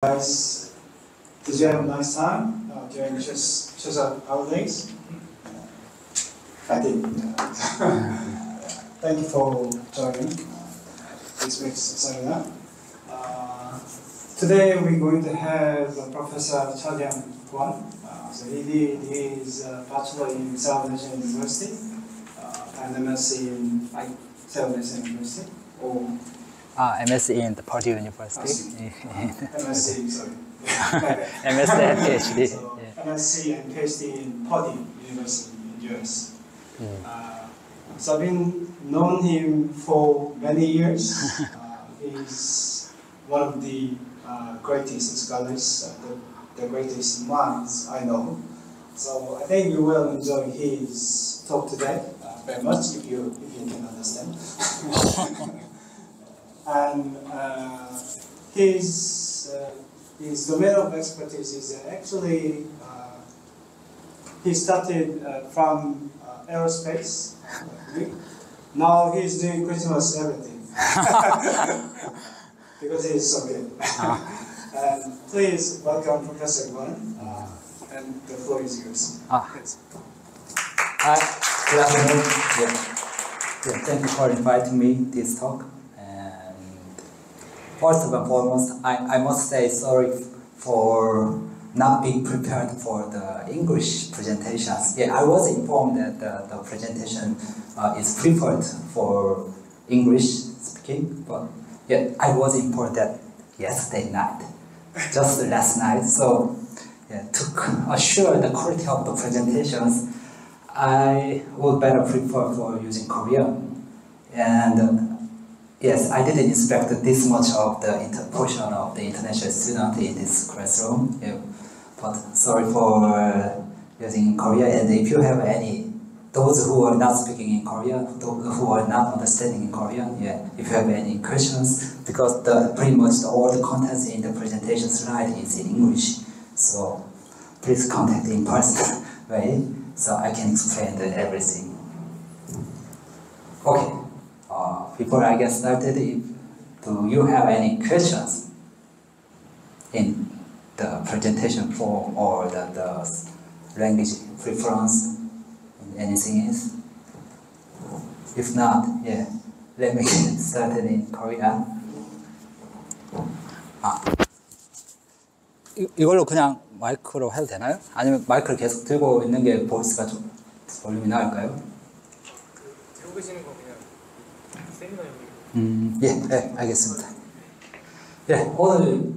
Guys, did you have a nice time during the Chuseok holidays? I did. Thank you for joining this week's seminar. Today we're going to have Professor Cha Kyung-Kwon. So he did his bachelor in Seoul National University and MSc in Seoul National University. MSc in the Purdue University. MSc, sorry. MSc and PhD. So, MSc and PhD in Purdue University in US. So I've been known him for many years. He's one of the greatest scholars, the greatest minds I know. So I think you will enjoy his talk today very much if you can understand. And his domain of expertise is actually he started from aerospace. Now he's doing pretty much everything because he's so good. And please welcome Professor Kwon, and the floor is yours. Good afternoon. Thank you for inviting me to this talk. First and foremost, I must say sorry for not being prepared for the English presentations. I was informed that the presentation is prepared for English speaking, but I was informed that yesterday night, just last night. So to assure the quality of the presentations, I would better prefer for using Korean. And yes, I didn't expect this much of the portion of the international student in this classroom. But sorry for using Korean. And if you have those who are not speaking in Korean, who are not understanding in Korean, if you have any questions, because pretty much all the contents in the presentation slide is in English. So please contact in person way, so I can explain everything. Okay. Before I get started, do you have any questions in the presentation form or the language preference, anything else? If not, let me get started in Korean. 이걸로 그냥 마이크로 해도 되나요? 아니면 마이크를 계속 들고 있는 게 보이스가 좀 볼륨이 나을까요? 들고 계시는 거 그냥 세미나용이에요. 알겠습니다. 오늘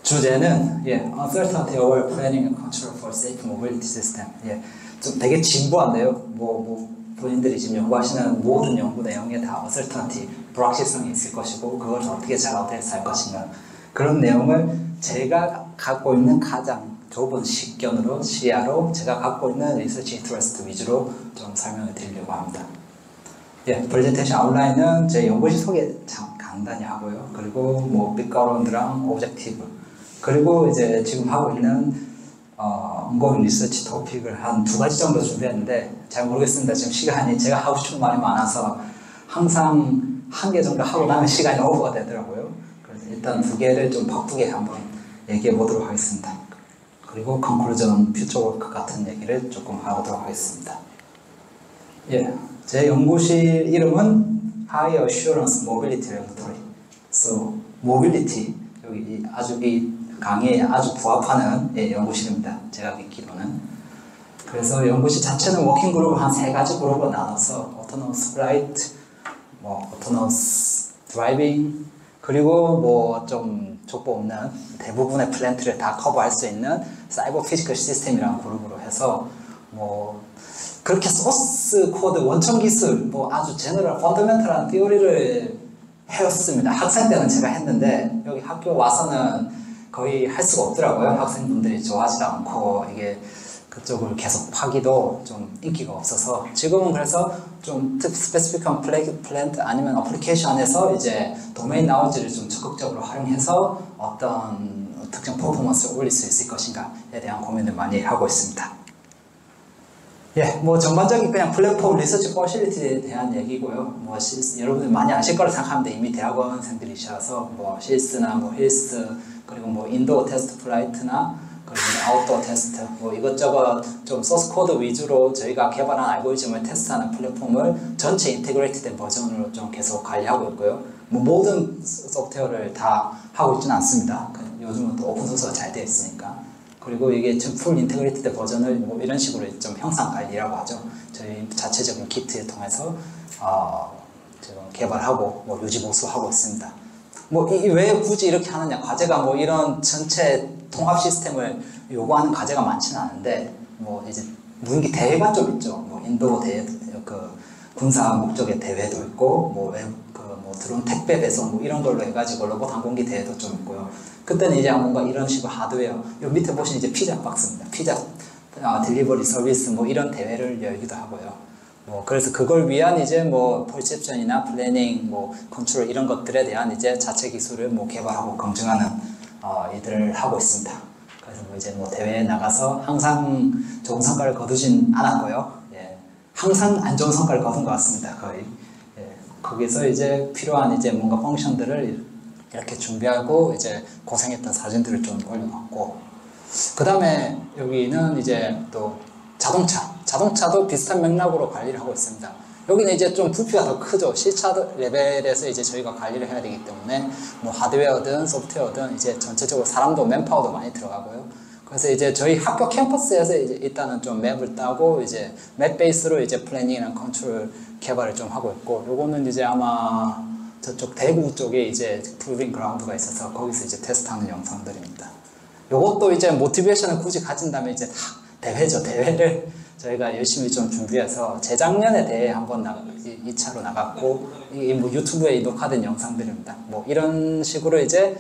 주제는 Uncertainty over Planning and Control for Safe Mobility System. 좀 되게 진부한데요. 본인들이 지금 연구하시는 모든 연구 내용에 다 Uncertainty, 불확실성이 있을 것이고 그걸 어떻게 잘 어드레스 할 것인가, 그런 내용을 제가 갖고 있는 가장 좁은 시야로 제가 갖고 있는 리서치 인트레스트 위주로 좀 설명을 드리려고 합니다. 프레젠테이션 아웃라인은 제 연구실 소개 간단히 하고요. 그리고 백그라운드랑 오브젝티브, 그리고 이제 지금 하고 있는 ongoing 리서치 토픽을 한 2가지 정도 준비했는데 잘 모르겠습니다. 지금 시간이 제가 하고 싶은 말이 많아서 항상 1개 정도 하고 나면 시간이 오버가 되더라고요. 그래서 일단 2개를 좀 바쁘게 한번 얘기해 보도록 하겠습니다. 그리고 컨클루전, 퓨처 워크 같은 얘기를 조금 하도록 하겠습니다. 제 연구실 이름은 High Assurance Mobility Laboratory. So, Mobility, 여기 아주 이 강의에 아주 부합하는 연구실입니다. 제가 믿기로는. 그래서 연구실 자체는 워킹 그룹을 한 3가지 그룹으로 나눠서 Autonomous Flight, Autonomous Driving, 그리고 좀 족보 없는 대부분의 플랜트를 다 커버할 수 있는 사이버 피지컬 시스템이라는 그룹으로 해서 그렇게 소스 코드, 원천 기술, 아주 제너럴 펀더멘털한 티오리를 해왔습니다. 학생 때는 제가 했는데 여기 학교 와서는 거의 할 수가 없더라고요. 학생분들이 좋아하지 않고 이게 그쪽을 계속 하기도 좀 인기가 없어서 지금은 그래서 좀 스페시픽한 플랜트 아니면 어플리케이션에서 이제 도메인 나우지를 좀 적극적으로 활용해서 어떤 특정 퍼포먼스를 올릴 수 있을 것인가에 대한 고민을 많이 하고 있습니다. 예, 뭐 전반적인 그냥 플랫폼 리서치 퍼실리티에 대한 얘기고요. 뭐 여러분들 많이 아실 거라 생각하는데 이미 대학원생들이셔서 뭐 실스나 뭐 힐스 그리고 뭐 인도어 테스트 플라이트나 그리고 아웃도어 테스트 뭐 이것저것 좀 소스 코드 위주로 저희가 개발한 알고리즘을 테스트하는 플랫폼을 전체 인테그레이트된 버전으로 좀 계속 관리하고 있고요. 뭐 모든 소프트웨어를 다 하고 있지는 않습니다. 요즘은 또 오픈소스가 잘 되어 있으니까. 그리고 이게 지금 풀 인테그레이티드 버전을 뭐 이런 식으로 좀 형상 관리라고 하죠. 저희 자체적인 키트를 통해서 지금 개발하고 뭐 유지 보수하고 있습니다. 뭐 왜 굳이 이렇게 하느냐? 과제가 뭐 이런 전체 통합 시스템을 요구하는 과제가 많지는 않은데 뭐 이제 무인기 대회가 좀 있죠. 뭐 인도 대회 그 군사 목적의 대회도 있고 뭐 드론 택배 배송 뭐 이런 걸로 해가지고 로봇 항공기 대회도 좀 있고요. 그때는 이제 뭔가 이런 식으로 하드웨어, 요 밑에 보시면 이제 피자 박스입니다. 피자 딜리버리 서비스 뭐 이런 대회를 열기도 하고요. 뭐 그래서 그걸 위한 이제 뭐 퍼셉션이나 플래닝, 뭐 컨트롤 이런 것들에 대한 이제 자체 기술을 뭐 개발하고 검증하는 일들을 하고 있습니다. 그래서 뭐 이제 뭐 대회에 나가서 항상 좋은 성과를 거두진 않았고요. 예, 항상 안 좋은 성과를 거둔 것 같습니다. 거의. 예, 거기서 이제 필요한 이제 뭔가 펑션들을 이렇게 준비하고 이제 고생했던 사진들을 좀 올려놨고, 그 다음에 여기는 이제 또 자동차도 비슷한 맥락으로 관리를 하고 있습니다. 여기는 이제 좀 부피가 더 크죠. 실차 레벨에서 이제 저희가 관리를 해야 되기 때문에 뭐 하드웨어든 소프트웨어든 이제 전체적으로 사람도 맨파워도 많이 들어가고요. 그래서 이제 저희 학교 캠퍼스에서 이제 일단은 좀 맵을 따고 이제 맵 베이스로 이제 플래닝이랑 컨트롤 개발을 좀 하고 있고, 요거는 이제 아마 저쪽 대구 쪽에 이제 프루빙 그라운드가 있어서 거기서 이제 테스트하는 영상들입니다. 요것도 이제 모티베이션을 굳이 가진다면 이제 다 대회죠. 대회를 저희가 열심히 좀 준비해서 재작년에 대회 한번 2차로 나갔고, 이 뭐 유튜브에 녹화된 영상들입니다. 뭐 이런 식으로 이제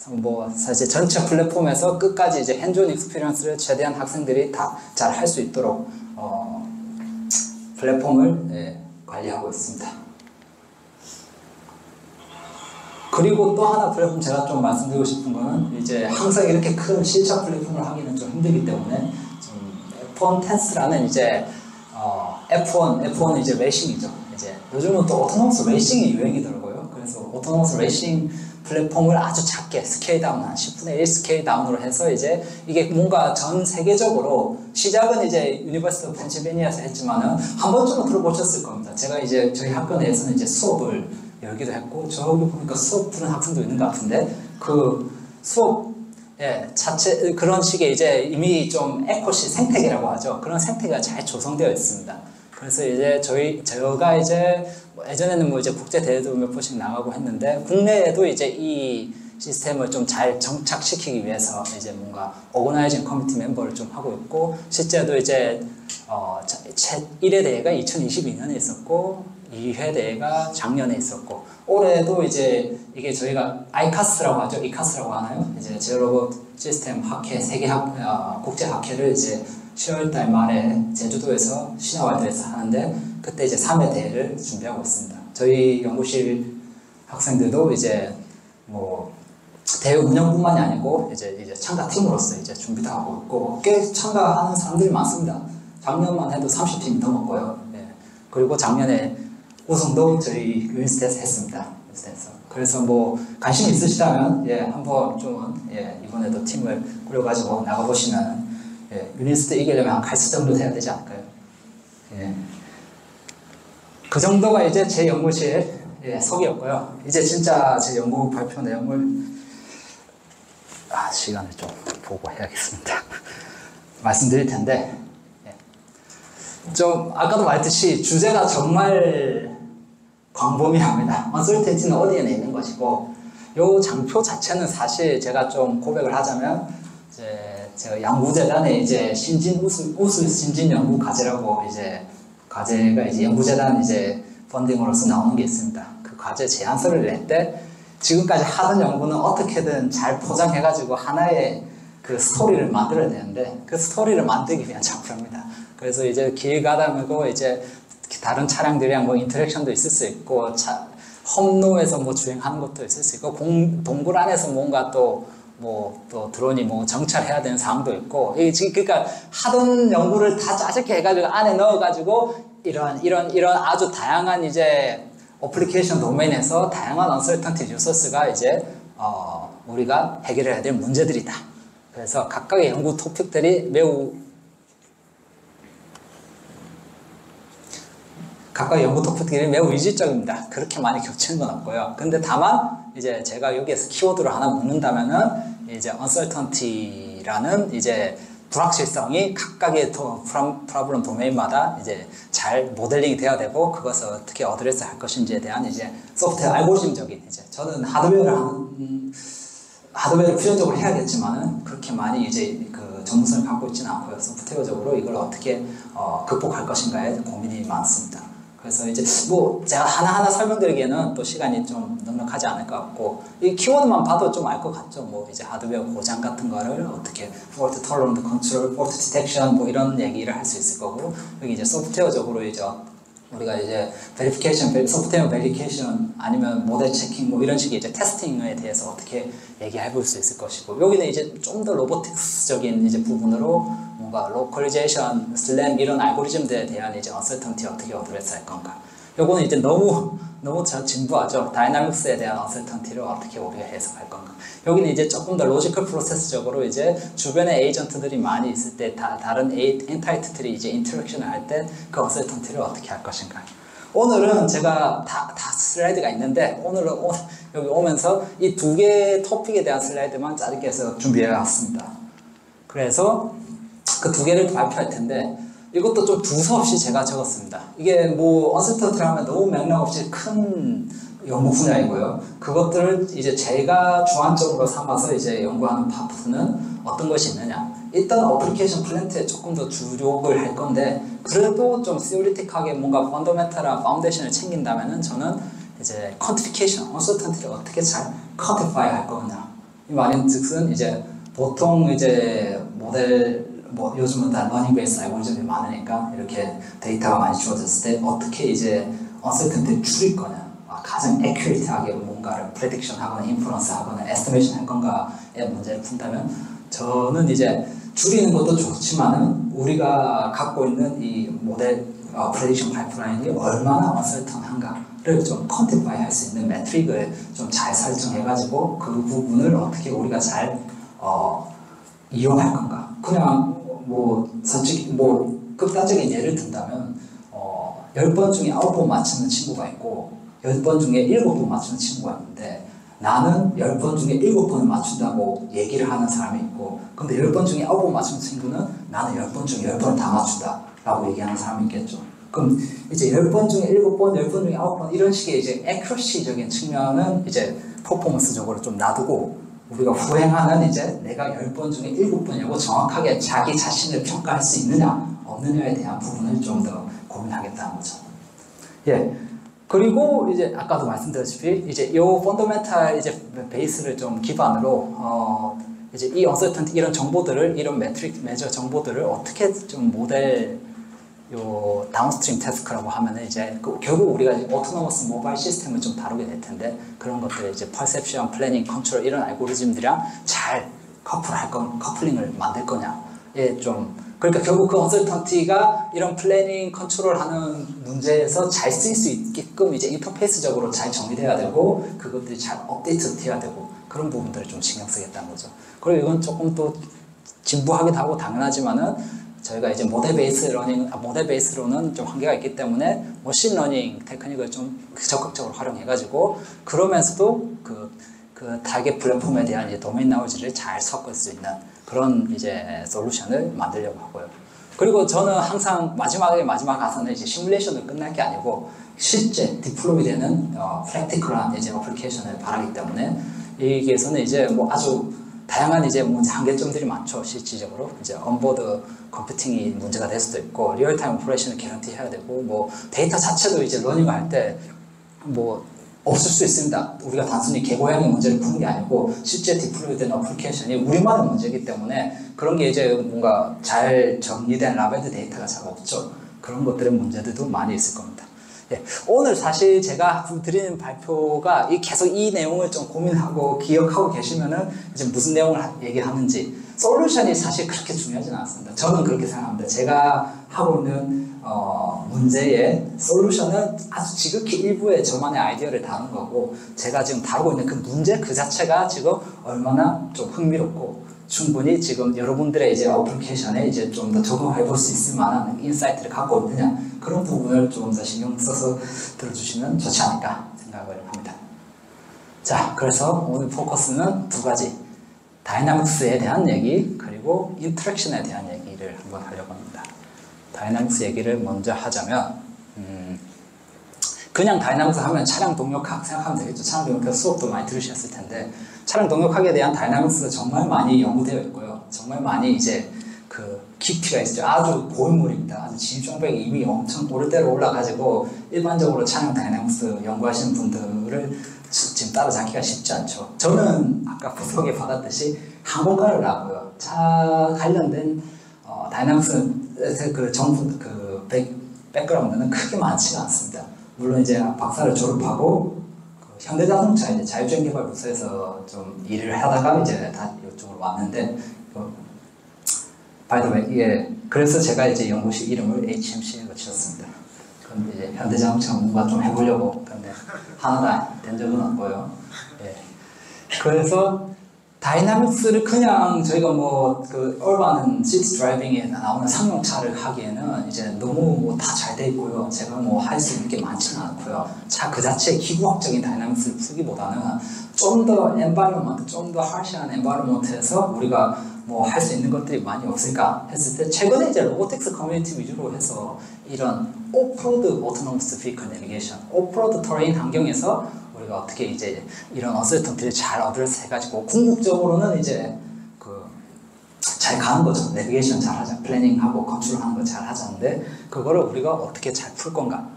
뭐 사실 전체 플랫폼에서 끝까지 이제 핸즈온 익스피리언스를 최대한 학생들이 다 잘 할 수 있도록 플랫폼을 관리하고 있습니다. 그리고 또 하나 플랫폼 제가 좀 말씀드리고 싶은 거는, 이제 항상 이렇게 큰 실차 플랫폼을 하기는 좀 힘들기 때문에 좀 F1 텐스라는 이제 F1 이제 레이싱이죠. 이제 요즘은 또 오토노머스 레이싱이 유행이더라고요. 그래서 오토노머스 레이싱 플랫폼을 아주 작게 스케일 다운, 한 10분의 1 스케일 다운으로 해서 이제 이게 뭔가 전 세계적으로 시작은 이제 유니버시티 오브 펜실베니아에서 했지만은 한 번쯤은 들어보셨을 겁니다. 제가 이제 저희 학교 내에서는 이제 수업을 열기도 했고, 저기 보니까 수업 들은 학생도 있는 것 같은데, 그 수업 자체 그런 식의 이제 이미 좀 에코시 생태계라고 하죠. 그런 생태계가 잘 조성되어 있습니다. 그래서 이제 저희가 이제 예전에는 뭐 이제 국제 대회도 몇 번씩 나가고 했는데, 국내에도 이제 이 시스템을 좀 잘 정착시키기 위해서 이제 뭔가 오거나이징 커뮤니티 멤버를 좀 하고 있고, 실제도 이제 1회 대회가 2022년에 있었고 2회 대회가 작년에 있었고, 올해도 이제 이게 저희가 아이카스라고 하죠. 이카스라고 하나요? 이제 제로로봇 시스템 학회 세계 국제 학회를 이제 10월달 말에 제주도에서 신화월드에서 하는데, 그때 이제 3회 대회를 준비하고 있습니다. 저희 연구실 학생들도 이제 뭐 대회 운영뿐만이 아니고 이제 참가팀으로서 이제 준비도 하고 있고, 꽤 참가하는 사람들이 많습니다. 작년만 해도 30팀이 넘었고요. 예. 그리고 작년에 우승도 저희 유니스트에서 했습니다. 그래서 뭐 관심 있으시다면 한번 좀 이번에도 팀을 꾸려가지고 나가보시면 유니스트 이기려면 한 갈수 정도 돼야 되지 않을까요? 그 정도가 이제 제 연구실 속이었고요. 이제 진짜 제 연구 발표 내용을 시간을 좀 보고 해야겠습니다. 말씀드릴 텐데, 좀 아까도 말했듯이 주제가 정말 광범위합니다. 언설테인티는 어디에 있는 것이고, 요 장표 자체는 사실 제가 좀 고백을 하자면, 제가 양구재단에 이제 우수 신진 연구 과제라고 이제 과제가 이제 연구재단 이제 펀딩으로서 나오는 게 있습니다. 그 과제 제안서를 낼 때 지금까지 하던 연구는 어떻게든 잘 포장해가지고 하나의 그 스토리를 만들어야 되는데, 그 스토리를 만들기 위한 작품입니다. 그래서 이제 길 가다보고 이제 다른 차량들이랑 뭐 인터랙션도 있을 수 있고, 험로에서 뭐 주행하는 것도 있을 수 있고, 동굴 안에서 뭔가 또 뭐 또 드론이 뭐 정찰해야 되는 상황도 있고 이게 지금 그러니까 하던 연구를 다 짜집게 해가지고 안에 넣어가지고 이런 아주 다양한 이제 어플리케이션 도메인에서 다양한 uncertainty resource가 이제 우리가 해결해야 될 문제들이다. 그래서 각각의 연구 토픽들이 매우 이질적입니다. 그렇게 많이 겹치는 건 없고요. 근데 다만 이제 제가 여기에서 키워드를 하나 묻는다면은 이제 uncertainty라는 이제 불확실성이 각각의 프로블럼 도메인마다 이제 잘 모델링이 돼야 되고 그것을 어떻게 어드레스 할 것인지에 대한 이제 소프트웨어 알고리즘적인 이제 저는 하드웨어를 필연적으로 해야겠지만은 그렇게 많이 이제 그 전문성을 갖고 있지는 않고요. 소프트웨어적으로 이걸 어떻게 극복할 것인가에 고민이 많습니다. 그래서 이제 뭐 제가 하나하나 설명드리기에는 또 시간이 좀 넉넉하지 않을 것 같고 이 키워드만 봐도 좀 알 것 같죠. 뭐 이제 하드웨어 고장 같은 거를 어떻게 fault tolerant control, fault detection 뭐 이런 얘기를 할 수 있을 거고 여기 이제 소프트웨어적으로 이제 우리가 이제 verification, 소프트웨어 verification 아니면 모델 체킹 뭐 이런 식의 이제 테스팅에 대해서 어떻게 얘기해 볼 수 있을 것이고 여기는 이제 좀 더 로보틱스적인 이제 부분으로 뭔가 로컬리제이션, 슬램 이런 알고리즘들에 대한 이제 uncertainty 어떻게 어드레스 할 건가. 요거는 이제 너무 진부하죠. 다이나믹스에 대한 uncertainty를 어떻게 우리가 해석할 건가. 여기는 이제 조금 더 로지컬 프로세스적으로 이제 주변에 에이전트들이 많이 있을 때 다른 엔타이트들이 이제 인터랙션을 할 때 그 uncertainty를 어떻게 할 것인가. 오늘은 제가 다 슬라이드가 있는데 오늘은 여기 오면서 이 두 개의 토픽에 대한 슬라이드만 짧게 해서 준비해 왔습니다. 그래서 그 두 개를 발표할 텐데 이것도 좀 두서없이 제가 적었습니다. 이게 뭐 uncertainty 하면 너무 맥락 없이 큰 연구 분야이고요. 그것들을 이제 제가 주안점으로 삼아서 이제 연구하는 파트는 어떤 것이 있느냐. 일단 어플리케이션 플랜트에 조금 더 주력을 할 건데 그래도 좀 theoretic하게 뭔가 펀더멘탈한 파운데이션을 챙긴다면은 저는 이제 quantification, uncertainty를 어떻게 잘 quantify 할 거냐. 이 말인 즉슨 이제 보통 이제 모델 뭐 요즘은 다 러닝 베이스 알고리즘이 많으니까 이렇게 데이터가 많이 주어졌을 때 어떻게 이제 uncertainty를 줄일 거냐. 가장 accurate하게 뭔가를 prediction 하거나 inference 하거나 estimation 할 건가의 문제를 푼다면 저는 이제 줄이는 것도 좋지만은 우리가 갖고 있는 이 모델 prediction pipeline이 얼마나 uncertain한가를 좀 quantify 할 수 있는 매트릭을 좀 잘 설정해가지고 그 부분을 어떻게 우리가 잘 이용할 건가. 그냥 뭐 솔직히 뭐 극단적인 예를 든다면 10번 중에 9번 맞추는 친구가 있고 10번 중에 7번 맞추는 친구가 있는데 나는 10번 중에 7번을 맞춘다고 얘기를 하는 사람이 있고 근데 10번 중에 9번 맞추는 친구는 나는 10번 중에 10번을 다 맞춘다 라고 얘기하는 사람이 있겠죠. 그럼 이제 10번 중에 7번, 10번 중에 9번 이런 식의 이제 accuracy적인 측면은 이제 퍼포먼스적으로 좀 놔두고 우리가 후행하는 이제 내가 10번 중에 7번이라고 정확하게 자기 자신을 평가할 수 있느냐 없느냐에 대한 부분을 좀 더 고민하겠다는 거죠. 예. 그리고 이제 아까도 말씀드렸다시피 이제 요 펀더멘탈 이제 베이스를 좀 기반으로 이제 이 uncertainty 이런 정보들을 이런 매트릭 매저 정보들을 어떻게 좀 모델 요 다운스트림 태스크라고 하면은 이제 결국 우리가 오토노머스 모바일 시스템을 좀 다루게 될 텐데 그런 것들 이제 퍼셉션, 플래닝, 컨트롤 이런 알고리즘들이랑 잘 커플링을 만들 거냐. 예, 좀 그러니까 결국 그 uncertainty가 이런 플래닝, 컨트롤하는 문제에서 잘 쓰일 수 있게끔 이제 인터페이스적으로 잘 정리돼야 되고 그것들이 잘 업데이트 돼야 되고 그런 부분들을 좀 신경 쓰겠다는 거죠. 그리고 이건 조금 또 진부하기도 하고 당연하지만은 저희가 이제 모델 베이스로는 좀 한계가 있기 때문에 머신 러닝 테크닉을 좀 적극적으로 활용해가지고 그러면서도 그 타겟 플랫폼에 대한 이제 도메인 나우지를 잘 섞을 수 있는 그런 이제 솔루션을 만들려고 하고요. 그리고 저는 항상 마지막 가서는 이제 시뮬레이션을 끝날 게 아니고 실제 디플로이 되는 프랙티컬한 이제 어플리케이션을 바라기 때문에 여기에서는 이제 뭐 아주 다양한 이제 한계점들이 많죠. 실질적으로 이제 온보드 컴퓨팅이 문제가 될 수도 있고 리얼타임 오퍼레이션을 개런티 해야 되고 뭐 데이터 자체도 이제 러닝을 할 때 뭐 없을 수 있습니다. 우리가 단순히 개고양이 문제를 푸는 게 아니고 실제 디플로이된 어플리케이션이 우리만의 문제이기 때문에 그런 게 이제 뭔가 잘 정리된 라벨드 데이터가 잘 없죠. 그런 것들의 문제들도 많이 있을 겁니다. 예, 오늘 사실 제가 드리는 발표가 계속 이 내용을 좀 고민하고 기억하고 계시면은 이제 무슨 내용을 얘기하는지 솔루션이 사실 그렇게 중요하진 않습니다. 저는 그렇게 생각합니다. 제가 하고 있는 문제의 솔루션은 아주 지극히 일부의 저만의 아이디어를 다룬 거고 제가 지금 다루고 있는 그 문제 그 자체가 지금 얼마나 좀 흥미롭고 충분히 지금 여러분들의 이제 어플리케이션에 이제 좀 더 적용해 볼 수 있을 만한 인사이트를 갖고 있느냐 그런 부분을 좀 더 신경 써서 들어주시면 좋지 않을까 생각을 합니다. 자, 그래서 오늘 포커스는 두 가지 다이나믹스에 대한 얘기 그리고 인터랙션에 대한 얘기를 한번 하려고 합니다. 다이나믹스 얘기를 먼저 하자면 그냥 다이나믹스 하면 차량 동력학 생각하면 되겠죠. 차량 동력학 수업도 많이 들으셨을 텐데 차량 동력학에 대한 다이나믹스가 정말 많이 연구되어 있고요. 정말 많이 이제 그 깊이가 있죠. 아주 고인물입니다. 아주 진입장벽이 이미 엄청 오래대로 올라가지고 일반적으로 차량 다이나믹스 연구하시는 분들을 지금 따라잡기가 쉽지 않죠. 저는 아까 소개 받았듯이 항공과를 나고요. 차 관련된 다이나믹스 그 정부 그 백그라운드는 크게 많지가 않습니다. 물론 이제 박사를 졸업하고 현대자동차 이제 자율주행 개발 부서에서 좀 일을 하다가 이제 다 이쪽으로 왔는데 이게 그래서 제가 이제 연구실 이름을 HMC로 지었습니다. 그런데 이제 현대자동차 뭔가 좀 해보려고 근데 하나도 된 적은 없고요. 예. 그래서 다이나믹스를 그냥 저희가 뭐 그 얼반 시티 드라이빙에 나오는 상용차를 하기에는 이제 너무 다 잘 돼 있고요. 제가 뭐 할 수 있는 게 많지는 않고요. 차 그 자체의 기구학적인 다이나믹스를 풀기보다는 좀 더 엔바이러먼트, 좀 더 하시한 엔바이러먼트에서 우리가 뭐 할 수 있는 것들이 많이 없을까 했을 때 최근에 이제 로보틱스 커뮤니티 위주로 해서 이런 오프로드 오토노머스 비클 내비게이션, 오프로드 터레인 환경에서 우리가 어떻게 이제 이런 어설턴트를 잘 어드레스 해가지고 궁극적으로는 이제 그 잘 가는 거죠. 내비게이션 잘 하자, 플래닝하고 컨트롤하는 거 잘 하자는데 그거를 우리가 어떻게 잘 풀 건가?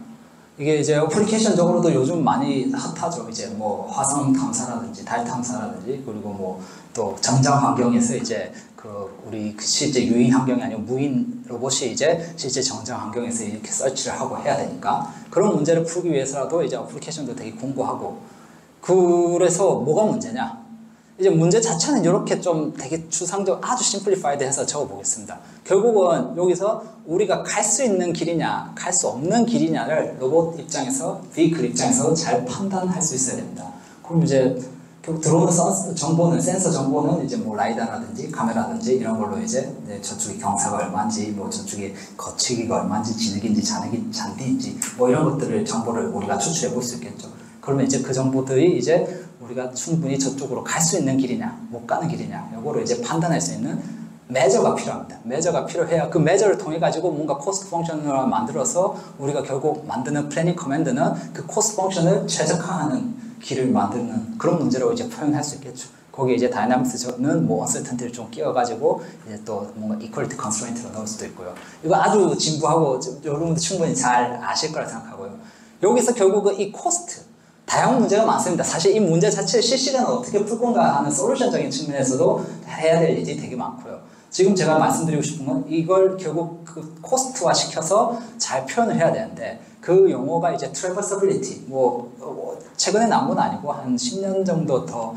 이게 이제 어플리케이션적으로도 요즘 많이 핫하죠. 이제 뭐 화성 탐사라든지 달 탐사라든지 그리고 뭐 또 정장 환경에서 이제 그 우리 실제 유인 환경이 아니고 무인 로봇이 이제 실제 정장 환경에서 이렇게 서치를 하고 해야 되니까 그런 문제를 풀기 위해서라도 이제 어플리케이션도 되게 공부하고 그래서 뭐가 문제냐? 이제 문제 자체는 이렇게 좀 되게 추상적 아주 심플리파이드 해서 적어보겠습니다. 결국은 여기서 우리가 갈 수 있는 길이냐 갈 수 없는 길이냐를 로봇 입장에서 비클 입장에서 잘 판단할 수 있어야 됩니다. 그럼 이제 들어오는 정보는 센서 정보는 이제 뭐 라이다라든지 카메라든지 이런 걸로 이제 저쪽에 경사가 얼마인지 뭐 저쪽에 거치기가 얼마인지 진흙인지 잔디인지 뭐 이런 것들을 정보를 우리가 추출해 볼 수 있겠죠. 그러면 이제 그 정보들이 이제 우리가 충분히 저쪽으로 갈 수 있는 길이냐 못 가는 길이냐 이거를 이제 판단할 수 있는 매저가 필요합니다. 매저가 필요해야 그 매저를 통해 가지고 뭔가 코스트 펑션을 만들어서 우리가 결국 만드는 플래닝 커맨드는 그 코스트 펑션을 최적화하는 길을 만드는 그런 문제로 이제 표현할 수 있겠죠. 거기에 이제 다이나믹스는 뭐 언설턴티를 좀 끼워가지고 이제 또 뭔가 이퀄리티 컨스트레인트로 넣을 수도 있고요. 이거 아주 진부하고 여러분들 충분히 잘 아실 거라 생각하고요. 여기서 결국은 이 코스트 다양한 문제가 많습니다. 사실 이 문제 자체를 실시간으로 어떻게 풀 건가 하는 솔루션적인 측면에서도 해야 될 일이 되게 많고요. 지금 제가 말씀드리고 싶은 건 이걸 결국 그 코스트화 시켜서 잘 표현을 해야 되는데 그 용어가 이제 traversability 최근에 나온 건 아니고 한 10년 정도 더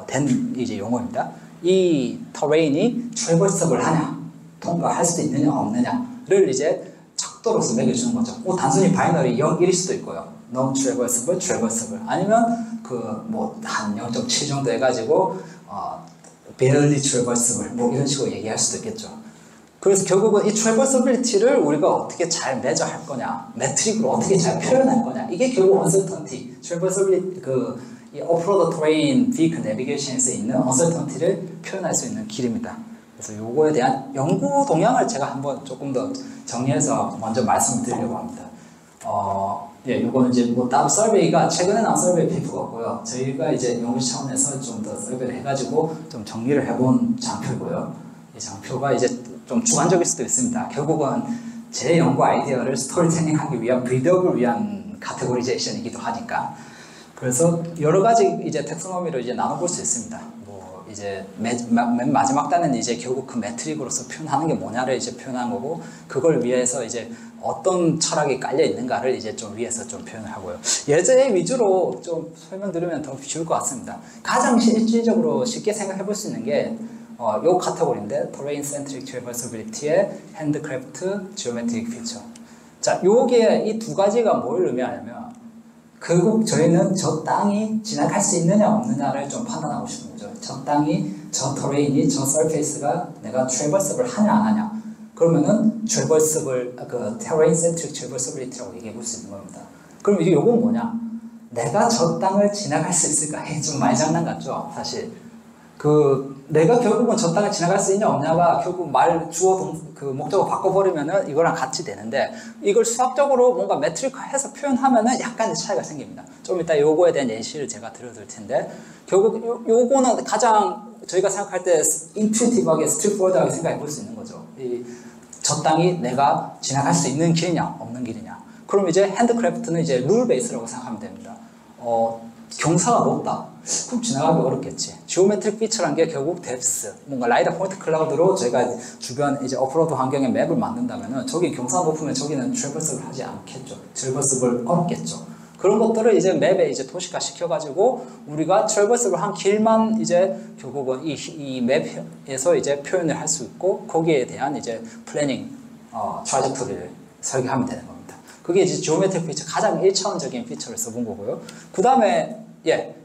된 이제 용어입니다. 이 terrain이 traversable 하냐 통과할 수 있느냐 없느냐를 이제 척도로서 매겨주는 거죠. 단순히 바이너리 0, 1일 수도 있고요. non-traversable, traversable 아니면 그 뭐 한 0.7 정도 해가지고 barely traversable 뭐 이런 식으로 얘기할 수도 있겠죠. 그래서 결국은 이 traversability를 우리가 어떻게 잘 매저할 거냐, 매트릭으로 어떻게 잘 표현할 거냐 이게 결국 uncertainty, traversability 이 off-road terrain vehicle navigation에서 있는 uncertainty를 표현할 수 있는 길입니다. 그래서 요거에 대한 연구 동향을 제가 한번 조금 더 정리해서 먼저 말씀을 드리려고 합니다. 요거는 이제 뭐 따로 서베이가 최근에 나온 서베이 페이퍼가 없고요. 저희가 이제 연구실 차원에서 좀 더 서베이를 해가지고 좀 정리를 해본 장표고요. 이 장표가 이제 좀 주관적일 수도 있습니다. 결국은 제 연구 아이디어를 스토리텔링하기 위한 빌드업을 위한 카테고리제이션이기도 하니까. 그래서 여러 가지 이제 텍소노미로 이제 나눠볼 수 있습니다. 뭐 이제 맨 마지막 단은 이제 결국 그 매트릭으로서 표현하는 게 뭐냐를 이제 표현한 거고, 그걸 위해서 이제 어떤 철학이 깔려 있는가를 이제 좀 위에서 좀 표현을 하고요. 예제 위주로 좀 설명드리면 더 쉬울 것 같습니다. 가장 실질적으로 쉽게 생각해 볼 수 있는 게 요 카테고리인데 Terrain Centric Traversability의 Handcraft Geometric Feature. 자, 요게 이 두 가지가 뭘 의미하냐면 결국 저희는 저 땅이 지나갈 수 있느냐 없느냐를 좀 판단하고 싶은 거죠. 저 땅이, 저 터레인이, 저 서페이스가 내가 트래버스블 하냐 안 하냐. 그러면은 트래버스블, 그 terrain centric traversability라고 얘기해 볼 수 있는 겁니다. 그럼 이게 요건 뭐냐? 내가 저 땅을 지나갈 수 있을까? 좀 말장난 같죠, 사실. 내가 결국은 저 땅을 지나갈 수 있냐 없냐가 결국 목적어 바꿔버리면은 이거랑 같이 되는데, 이걸 수학적으로 뭔가 매트릭화해서 표현하면은 약간의 차이가 생깁니다. 좀 이따 요거에 대한 예시를 제가 드려드릴 텐데, 결국 요거는 가장 저희가 생각할 때 인투이티브하게 스트릿포워드하게 생각해 볼 수 있는 거죠. 저 땅이 내가 지나갈 수 있는 길이냐 없는 길이냐. 그럼 이제 핸드크래프트는 이제 룰 베이스라고 생각하면 됩니다. 경사가 높다. 그럼 지나가기 어렵겠지. 지오메트릭 피처란 게 결국 뎁스, 뭔가 라이더 포인트 클라우드로 저희가 주변 이제 오프로드 환경에 맵을 만든다면은 저기 경사가 높으면 저기는 트래버스를 하지 않겠죠. 트래버스를 어렵겠죠. 그런 것들을 이제 맵에 이제 도식화 시켜가지고 우리가 트래버스를 한 길만 이제 결국은 이 맵에서 이제 표현을 할 수 있고 거기에 대한 이제 플래닝, 트라젝토리를 설계하면 되는 겁니다. 그게 이제 지오메트릭 피처 가장 1차원적인 피처를 써본 거고요. 그 다음에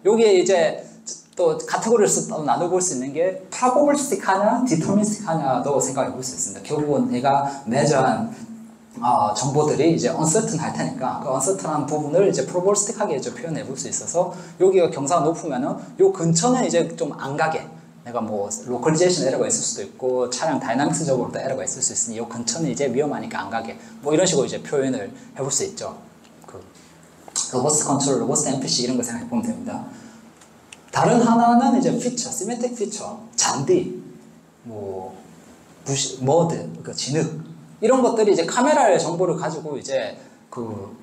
여기에 이제 또 카테고리를 또 나눠볼 수 있는 게 프로바빌리스틱하냐, 디터미니스틱하냐도 생각해 볼 수 있습니다. 결국은 내가 매저한 정보들이 이제 uncertain 할 테니까 그 uncertain한 부분을 이제 프로바빌리스틱하게 이제 표현해 볼 수 있어서 여기가 경사가 높으면은 요 근처는 이제 좀 안 가게. 내가 뭐 로컬리제이션 에러가 있을 수도 있고 차량 다이나믹스적으로도 에러가 있을 수 있으니 요 근처는 이제 위험하니까 안 가게. 뭐 이런 식으로 이제 표현을 해볼 수 있죠. 로버스트 컨트롤, 로버스트 NPC 이런 거 생각해 보면 됩니다. 다른 하나는 이제 피처, 시메틱 피처, 잔디, 머드, 그러니까 진흙 이런 것들이 이제 카메라의 정보를 가지고 이제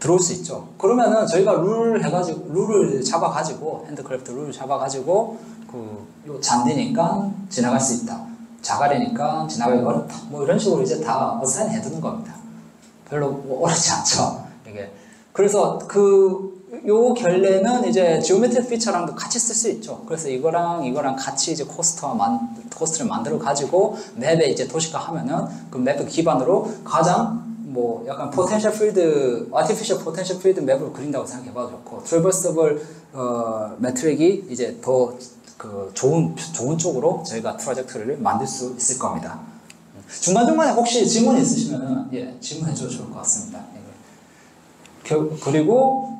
들어올 수 있죠. 그러면은 저희가 룰을 잡아가지고 핸드크래프트 룰을 잡아가지고 요 잔디니까 지나갈 수 있다, 자갈이니까 지나가기 어렵다, 뭐 이런 식으로 이제 다 어사인 해두는 겁니다. 별로 어렵지 않죠. 이게 그래서 요 결례는 이제 지오메트릭 피처랑도 같이 쓸 수 있죠. 그래서 이거랑 같이 이제 코스트를 만들어 가지고 맵에 이제 도식화하면은 그 맵을 기반으로 가장 약간 포텐셜 필드, 아티피셜 포텐셜 필드 맵을 그린다고 생각해봐도 좋고, 트래버스블 매트릭이 이제 더 좋은 쪽으로 저희가 트라젝토리를 만들 수 있을 겁니다. 중간중간에 혹시 질문 있으시면은 질문해 주셔도 좋을 것 같습니다. 그리고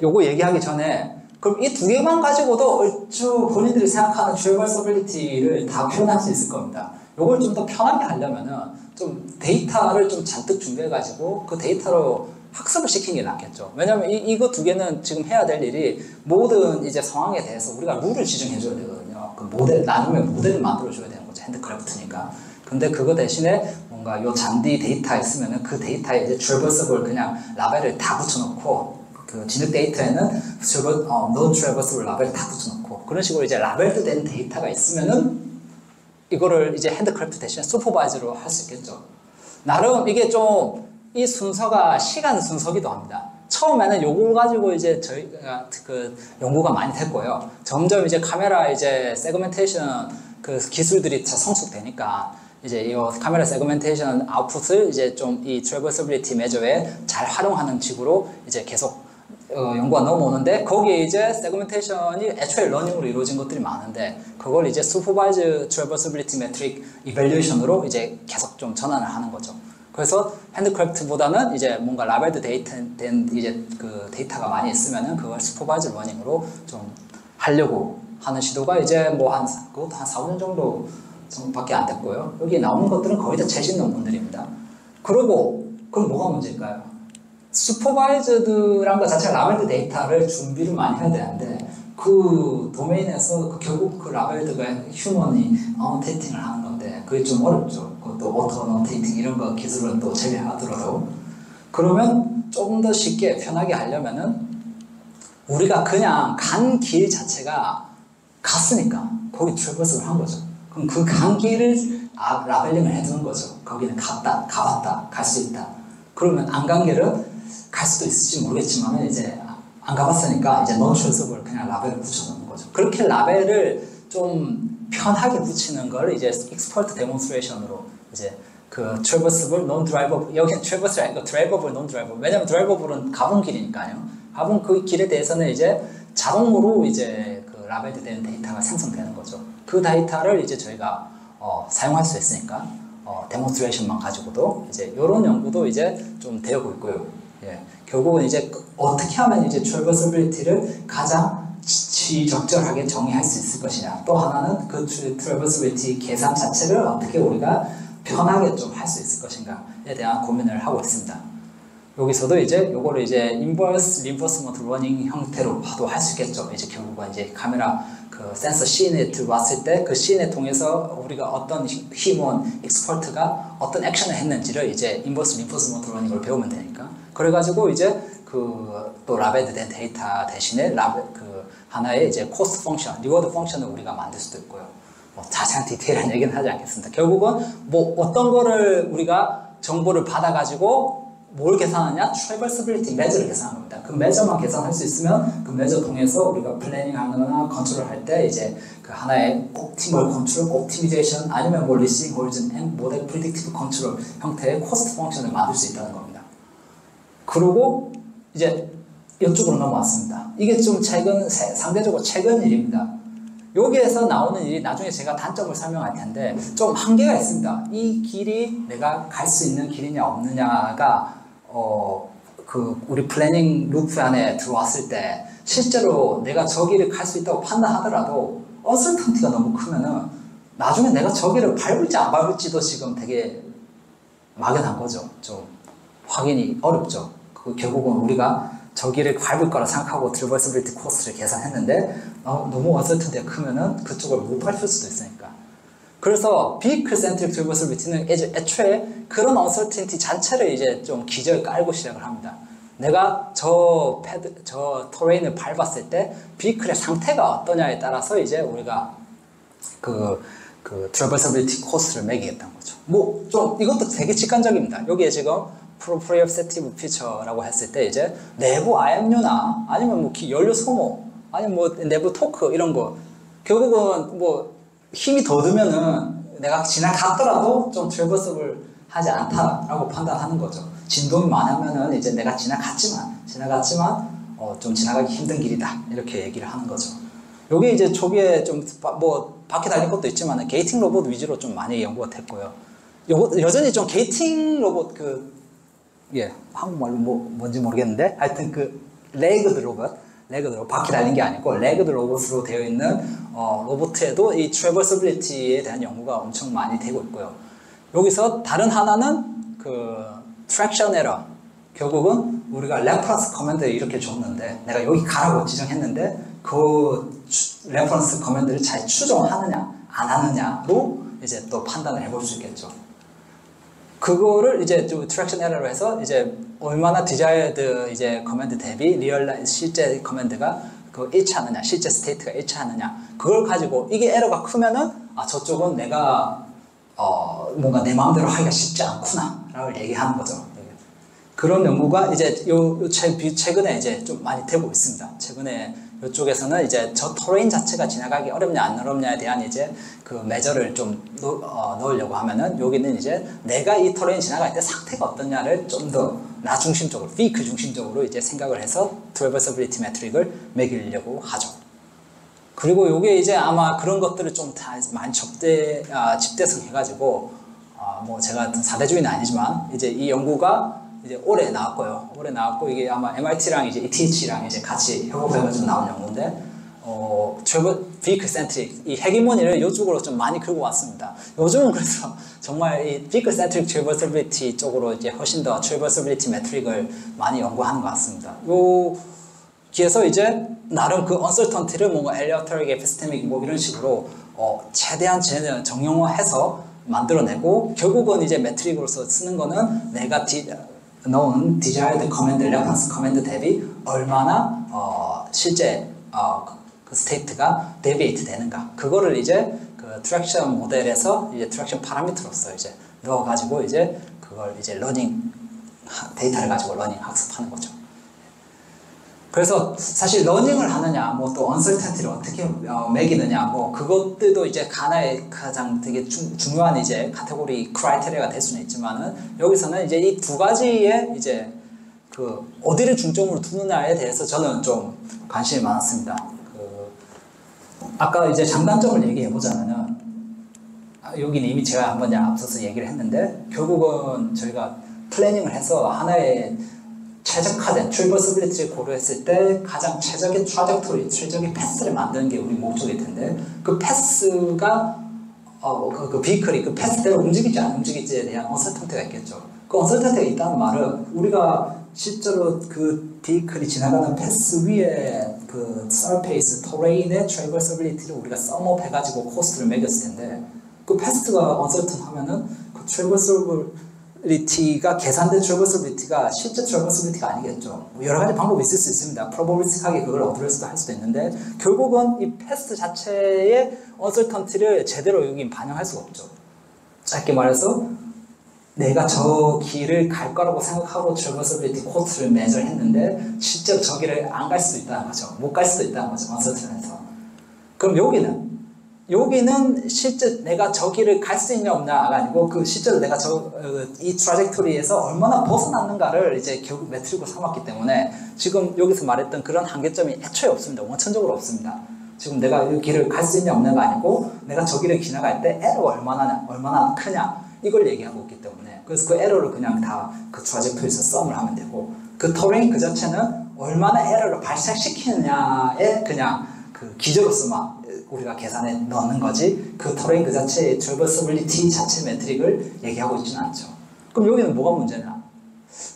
요거 얘기하기 전에 그럼 이 두 개만 가지고도 얼추 본인들이 생각하는 트래버서빌리티를 다 표현할 수 있을 겁니다. 요걸 좀 더 편하게 하려면은 좀 데이터를 좀 잔뜩 준비해가지고 그 데이터로 학습을 시키는 게 낫겠죠. 왜냐면 이거 두 개는 지금 해야 될 일이 모든 이제 상황에 대해서 우리가 룰을 지정해줘야 되거든요. 그 나누면 모델을 만들어줘야 되는 거죠. 핸드크래프트니까. 근데 그거 대신에 뭔가 요 잔디 데이터 있으면은 그 데이터에 이제 트래버서블 그냥 라벨을 다 붙여놓고 그 진흙 데이터에는 non traversable 라벨을 다 붙여놓고 그런 식으로 이제 라벨도 된 데이터가 있으면은 이거를 이제 핸드크래프트 대신에 슈퍼바이저로 할 수 있겠죠. 나름 이게 좀 이 순서가 시간 순서기도 합니다. 처음에는 요걸 가지고 이제 저희가 연구가 많이 됐고요. 점점 이제 카메라 이제 세그멘테이션 기술들이 성숙되니까 이제 이 카메라 세그멘테이션 아웃풋을 이제 좀 이 트래버서빌리티 메저에 잘 활용하는 식으로 이제 계속 연구가 넘어오는데, 거기에 이제 세그멘테이션이 애초에 러닝으로 이루어진 것들이 많은데 그걸 이제 슈퍼바이즈 트래버서빌리티 매트릭 이밸류에이션으로 이제 계속 좀 전환을 하는 거죠. 그래서 핸드크래프트보다는 이제 뭔가 라벨드 된 이제 데이터가 많이 있으면은 그걸 슈퍼바이즈 러닝으로 좀 하려고 하는 시도가 이제 그것도 한 4, 5년 정도 밖에 안 됐고요. 여기 나오는 것들은 거의 다 최신 논문들입니다. 그럼 뭐가 문제일까요? 슈퍼바이즈드란 것 자체가 라벨드 데이터를 준비를 많이 해야 되는데 그 도메인에서 결국 그 라벨드가 휴먼이 어노테이팅을 하는 건데 그게 좀 어렵죠. 그것도 오토 어노테이팅 이런 거 기술은 또 제외하더라도. 그러면 조금 더 쉽게 편하게 하려면은 우리가 그냥 간 길 자체가 갔으니까 거기 트래버스를 한 거죠. 그럼 그 간 길을 라벨링을 해두는 거죠. 거기는 갔다, 가봤다, 갈 수 있다. 그러면 안 간 길은 갈 수도 있을지 모르겠지만 이제 안 가봤으니까 이제 non-traceable 그냥 라벨을 붙여놓는 거죠. 그렇게 라벨을 좀 편하게 붙이는 걸 이제 expert demonstration으로 이제 그 traversable, non-drivable, 여기는 traverse 아니고 drivable, non-drivable. 왜냐면 drivable은 가본 길이니까요. 가본 그 길에 대해서는 이제 자동으로 이제 그 라벨된 데이터가 생성되는 거죠. 그 데이터를 이제 저희가 사용할 수 있으니까 데몬스트레이션만 가지고도 이제 이런 연구도 이제 좀 되고 있고요. 예, 결국은 이제 어떻게 하면 이제 traversability를 가장 지적절하게 정의할 수 있을 것이냐. 또 하나는 그 traversability 계산 자체를 어떻게 우리가 편하게 좀 할 수 있을 것인가에 대한 고민을 하고 있습니다. 여기서도 이제 요거를 이제 inverse reinforcement learning 형태로 봐도 할 수 있겠죠. 이제 결국은 이제 카메라 그 센서 씬에 들어왔을 때 그 씬에 통해서 우리가 어떤 휴먼 익스퍼트가 어떤 액션을 했는지를 이제 inverse reinforcement learning을 배우면 되니까. 그래가지고 이제 그 또 라벨된 데이터 대신에 그 하나의 이제 코스트 펑션, 리워드 펑션을 우리가 만들 수도 있고요. 뭐 자세한 디테일한 얘기는 하지 않겠습니다. 결국은 뭐 어떤 거를 우리가 정보를 받아가지고 뭘 계산하냐? traversability measure를 계산하는 겁니다. 그 measure만 계산할 수 있으면 그 measure 통해서 우리가 플래닝 하거나 컨트롤 할 때 이제 그 하나의 optimal control, optimization 아니면 뭐 leasing, horizon, and model predictive control 형태의 cost 펑션을 만들 수 있다는 겁니다. 그리고 이제 이쪽으로 넘어왔습니다. 이게 좀 상대적으로 최근 일입니다. 여기에서 나오는 일이 나중에 제가 단점을 설명할 텐데 좀 한계가 있습니다. 이 길이 내가 갈 수 있는 길이냐 없느냐가 그 우리 플래닝 루프 안에 들어왔을 때 실제로 내가 저 길을 갈 수 있다고 판단하더라도 언설턴티가 너무 크면은 나중에 내가 저 길을 밟을지 안 밟을지도 지금 되게 막연한 거죠. 좀 확인이 어렵죠. 그 결국은 우리가 저 길을 밟을 거라 생각하고 트래버서빌리티 코스트를 계산했는데 너무 언설턴티가 크면은 그쪽을 못 밟을 수도 있으니까. 그래서 vehicle centric traversability는 애초에 그런 언설턴티 자체를 이제 좀 기저에 깔고 시작을 합니다. 내가 저 터레인을 밟았을 때 vehicle의 상태가 어떠냐에 따라서 이제 우리가 그 traversability 코스트를 매기겠다는 거죠. 뭐 좀 이것도 되게 직관적입니다. 여기에 지금 proprioceptive feature라고 했을 때 이제 내부 IMU나 아니면 뭐 연료 소모 아니면 뭐 내부 토크 이런 거 결국은 뭐 힘이 더 들면은 내가 지나갔더라도 좀 트래버서블 하지 않다라고 판단하는 거죠. 진동이 많으면은 이제 내가 지나갔지만 좀 지나가기 힘든 길이다 이렇게 얘기를 하는 거죠. 요게 이제 초기에 좀 뭐 바퀴 달린 것도 있지만 게이팅 로봇 위주로 좀 많이 연구가 됐고요. 요거 여전히 좀 게이팅 로봇 한국말로 뭔지 모르겠는데 하여튼 그 레그드 로봇 바퀴 달린 게 아니고 레그드 로봇으로 되어 있는 로봇에도 이 트래버서빌리티에 대한 연구가 엄청 많이 되고 있고요. 여기서 다른 하나는 그 트랙션 에러. 결국은 우리가 레퍼런스 커맨드를 이렇게 줬는데 내가 여기 가라고 지정했는데 그 레퍼런스 커맨드를 잘 추정하느냐 안 하느냐로 이제 또 판단을 해볼 수 있겠죠. 그거를 이제 좀 트랙션 에러로 해서 이제 얼마나 디자이어드 이제 커맨드 대비 실제 커맨드가 그 일치하느냐, 실제 스테이트가 일치하느냐, 그걸 가지고 이게 에러가 크면은 저쪽은 내가 뭔가 내 마음대로 하기가 쉽지 않구나라고 얘기하는 거죠. 그런 연구가 이제 최근에 이제 좀 많이 되고 있습니다. 최근에 이쪽에서는 이제 저 터레인 자체가 지나가기 어렵냐 안 어렵냐에 대한 이제 그 매저를 좀 넣으려고 하면은 여기는 이제 내가 이 터레인 지나갈 때 상태가 어떠냐를 좀 더 나 중심적으로, vehicle 중심적으로 이제 생각을 해서 traversability 메트릭을 매기려고 하죠. 그리고 요게 이제 아마 그런 것들을 좀 다 많이 집대성 해가지고 뭐 제가 4대주의는 아니지만 이제 이 연구가 이제 올해 나왔고요. 올해 나왔고 이게 아마 MIT랑 이제 ETH랑 이제 같이 협업해가지고 나온 연구인데 vehicle centric 이 헤게모니를 이쪽으로 좀 많이 끌고 왔습니다. 요즘은 그래서 정말 이 vehicle centric traversability 쪽으로 이제 훨씬 더 traversability 메트릭을 많이 연구하는 것 같습니다. 여기에서 이제 나름 그 uncertainty를 뭔가 aleatoric, epistemic 뭐 이런 식으로 최대한 정형화해서 만들어내고 결국은 이제 메트릭으로서 쓰는 거는 내가 넣은 desired command, reference command 대비 얼마나 실제 그 스테이트가 데비에이트 되는가 그거를 이제 그 그 트랙션 모델에서 이제 트랙션 파라미터로서 이제 넣어가지고 이제 그걸 이제 러닝 데이터를 가지고 러닝 학습하는 거죠. 그래서 사실 러닝을 하느냐, 뭐 또 언설턴티를 어떻게 매기느냐, 뭐 그것들도 이제 하나의 가장 되게 중요한 이제 카테고리 크라이테리아가 될 수는 있지만은 여기서는 이제 이 두 가지의 이제 그 어디를 중점으로 두느냐에 대해서 저는 좀 관심이 많았습니다. 그 아까 이제 장단점을 얘기해 보자면은 여기는 이미 제가 한번 앞서서 얘기를 했는데 결국은 저희가 플래닝을 해서 하나의 최적화된 트래버서빌리티를 고려했을 때 가장 최적의 트라젝토리, 최적의 패스를 만드는 게 우리 목적일 텐데 그 패스가 그 비클이 그 패스대로 움직이지 안 움직일지에 대한 언설턴티가 있겠죠. 그 언설턴티가 있다는 말은 우리가 실제로 그 비클이 지나가는 패스 위에 그 서페이스, 터레인의 트래버서빌리티를 우리가 썸업 해가지고 코스트를 매겼을 텐데 그 패스가 언설턴 하면은 그 트래버서빌리티가 계산된 트래버서빌리티가 실제 트래버서빌리티가 아니겠죠. 여러 가지 방법이 있을 수 있습니다. 프로버빌리스틱하게 그걸 얻으려서도 할 수도 있는데 결국은 이 패스 자체의 언설턴티를 제대로 여기 반영할 수가 없죠. 짧게 말해서 내가 저 길을 갈 거라고 생각하고 트래버서빌리티 코스트를 매저했는데 실제로 저 길을 안 갈 수도 있다는 거죠. 못 갈 수도 있다는 거죠. 언설턴에서. 그럼 여기는 실제 내가 저 길을 갈 수 있냐 없냐가 아니고 그 실제로 내가 이 트라젝토리에서 얼마나 벗어났는가를 이제 결국 매트릭으로 삼았기 때문에 지금 여기서 말했던 그런 한계점이 애초에 없습니다. 원천적으로 없습니다. 지금 내가 이 길을 갈 수 있냐 없냐가 아니고 내가 저 길을 지나갈 때 에러가 얼마나 크냐 이걸 얘기하고 있기 때문에 그래서 그 에러를 그냥 다 그 트라젝토리에서 썸을 하면 되고 그 터레인 그 자체는 얼마나 에러를 발생시키느냐에 그냥 그 기저로서만 우리가 계산에 넣는 거지 그 터레인 그 자체의 트래버서빌리티 자체 매트릭을 얘기하고 있지는 않죠. 그럼 여기는 뭐가 문제냐?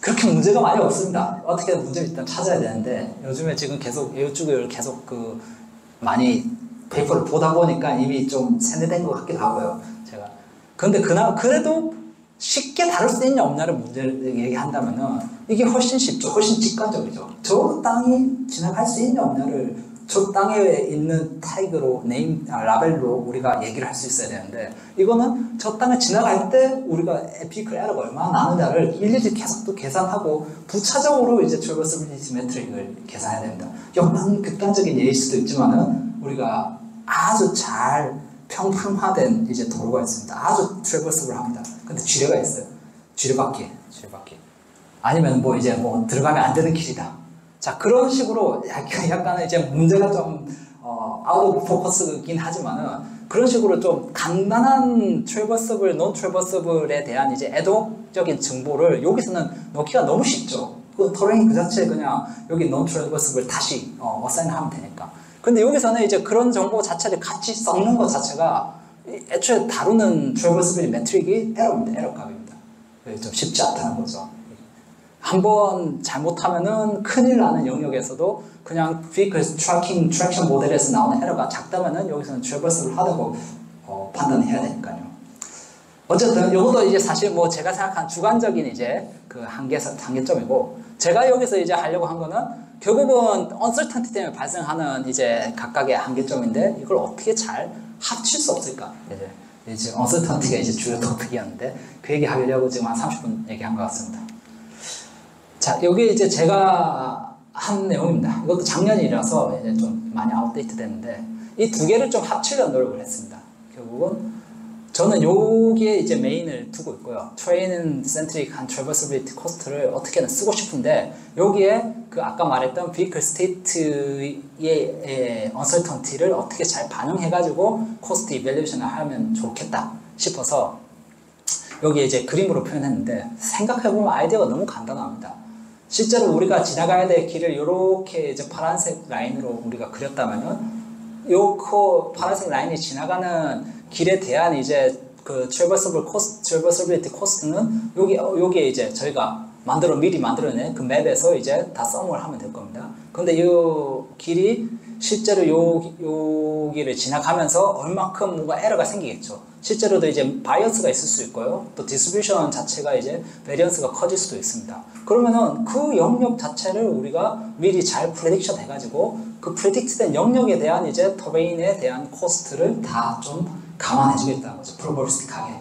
그렇게 문제가 많이 없습니다. 어떻게 문제를 일단 찾아야 되는데 요즘에 지금 계속 이쪽을 계속 그 많이 페이퍼를 보다 보니까 이미 좀 세뇌된 것 같기도 하고요. 제가 근데 그래도 쉽게 다룰 수 있냐 없냐를 문제를 얘기한다면은 이게 훨씬 쉽죠. 훨씬 직관적이죠. 저 땅이 지나갈 수 있냐 없냐를 저 땅에 있는 태그로 라벨로 우리가 얘기를 할 수 있어야 되는데 이거는 저 땅을 지나갈 때 우리가 에피클 에러가 얼마나 나느냐를 일일이 계속 또 계산하고 부차적으로 이제 트래버서빌리티 매트릭을 계산해야 됩니다. 약간 극단적인 예일 수도 있지만은 우리가 아주 잘 평평화된 이제 도로가 있습니다. 아주 트래버서블합니다. 근데 지뢰가 있어요. 지뢰바퀴. 아니면 뭐 이제 뭐 들어가면 안 되는 길이다. 자, 그런 식으로 약간은 이제 문제가 좀 아웃 오브 포커스긴 하지만은 그런 식으로 좀 간단한 트래버서블, 논 트래버서블에 대한 이제 애도적인 정보를 여기서는 넣기가 너무 쉽죠. 그 터레인 그 자체 그냥 여기 논 트래버서블 다시 어사인하면 되니까. 근데 여기서는 이제 그런 정보 자체를 같이 섞는 것 자체가 애초에 다루는 트래버서빌 매트릭이 에러입니다. 에러값입니다. 좀 쉽지 않다는 거죠. 한번 잘못하면은 큰일 나는 영역에서도 그냥 vehicle traction 모델에서 나오는 에러가 작다면은 여기서는 트래버서블 하다고 판단을 해야 되니까요. 어쨌든 이것도 이제 사실 뭐 제가 생각한 주관적인 이제 그 한계점이고 제가 여기서 이제 하려고 한 거는 결국은 uncertainty 때문에 발생하는 이제 각각의 한계점인데 이걸 어떻게 잘 합칠 수 없을까? 이제 uncertainty가 이제 주요 토픽이었는데 그 얘기 하려고 지금 한 30분 얘기한 것 같습니다. 자, 여기 이제 제가 한 내용입니다. 이것도 작년이라서 이제 좀 많이 아웃데이트 됐는데 이 두 개를 좀 합치려는 노력을 했습니다. 결국은 저는 여기에 이제 메인을 두고 있고요. 트레인 센트릭한 트래버서빌리티 코스트를 어떻게든 쓰고 싶은데 여기에 그 아까 말했던 vehicle state의 uncertainty를 어떻게 잘 반영해가지고 코스트 이밸류에이션을 하면 좋겠다 싶어서 여기에 이제 그림으로 표현했는데 생각해보면 아이디어가 너무 간단합니다. 실제로 우리가 지나가야 될 길을 이렇게 이제 파란색 라인으로 우리가 그렸다면은 요 파란색 라인이 지나가는 길에 대한 이제 그 트래버서빌리티 코스트는 여기에 이제 저희가 미리 만들어낸 그 맵에서 이제 다 썸을 하면 될 겁니다. 근데 이 길이 실제로 여기를 지나가면서 얼마큼 뭔가 에러가 생기겠죠. 실제로도 이제 바이어스가 있을 수 있고요. 또 디스트리뷰션 자체가 이제 베리언스가 커질 수도 있습니다. 그러면은 그 영역 자체를 우리가 미리 잘 프레딕션 해가지고 그 프레딕트된 영역에 대한 이제 터레인에 대한 코스트를 다 좀 감안해주겠다는 거죠. 프로버비스틱하게.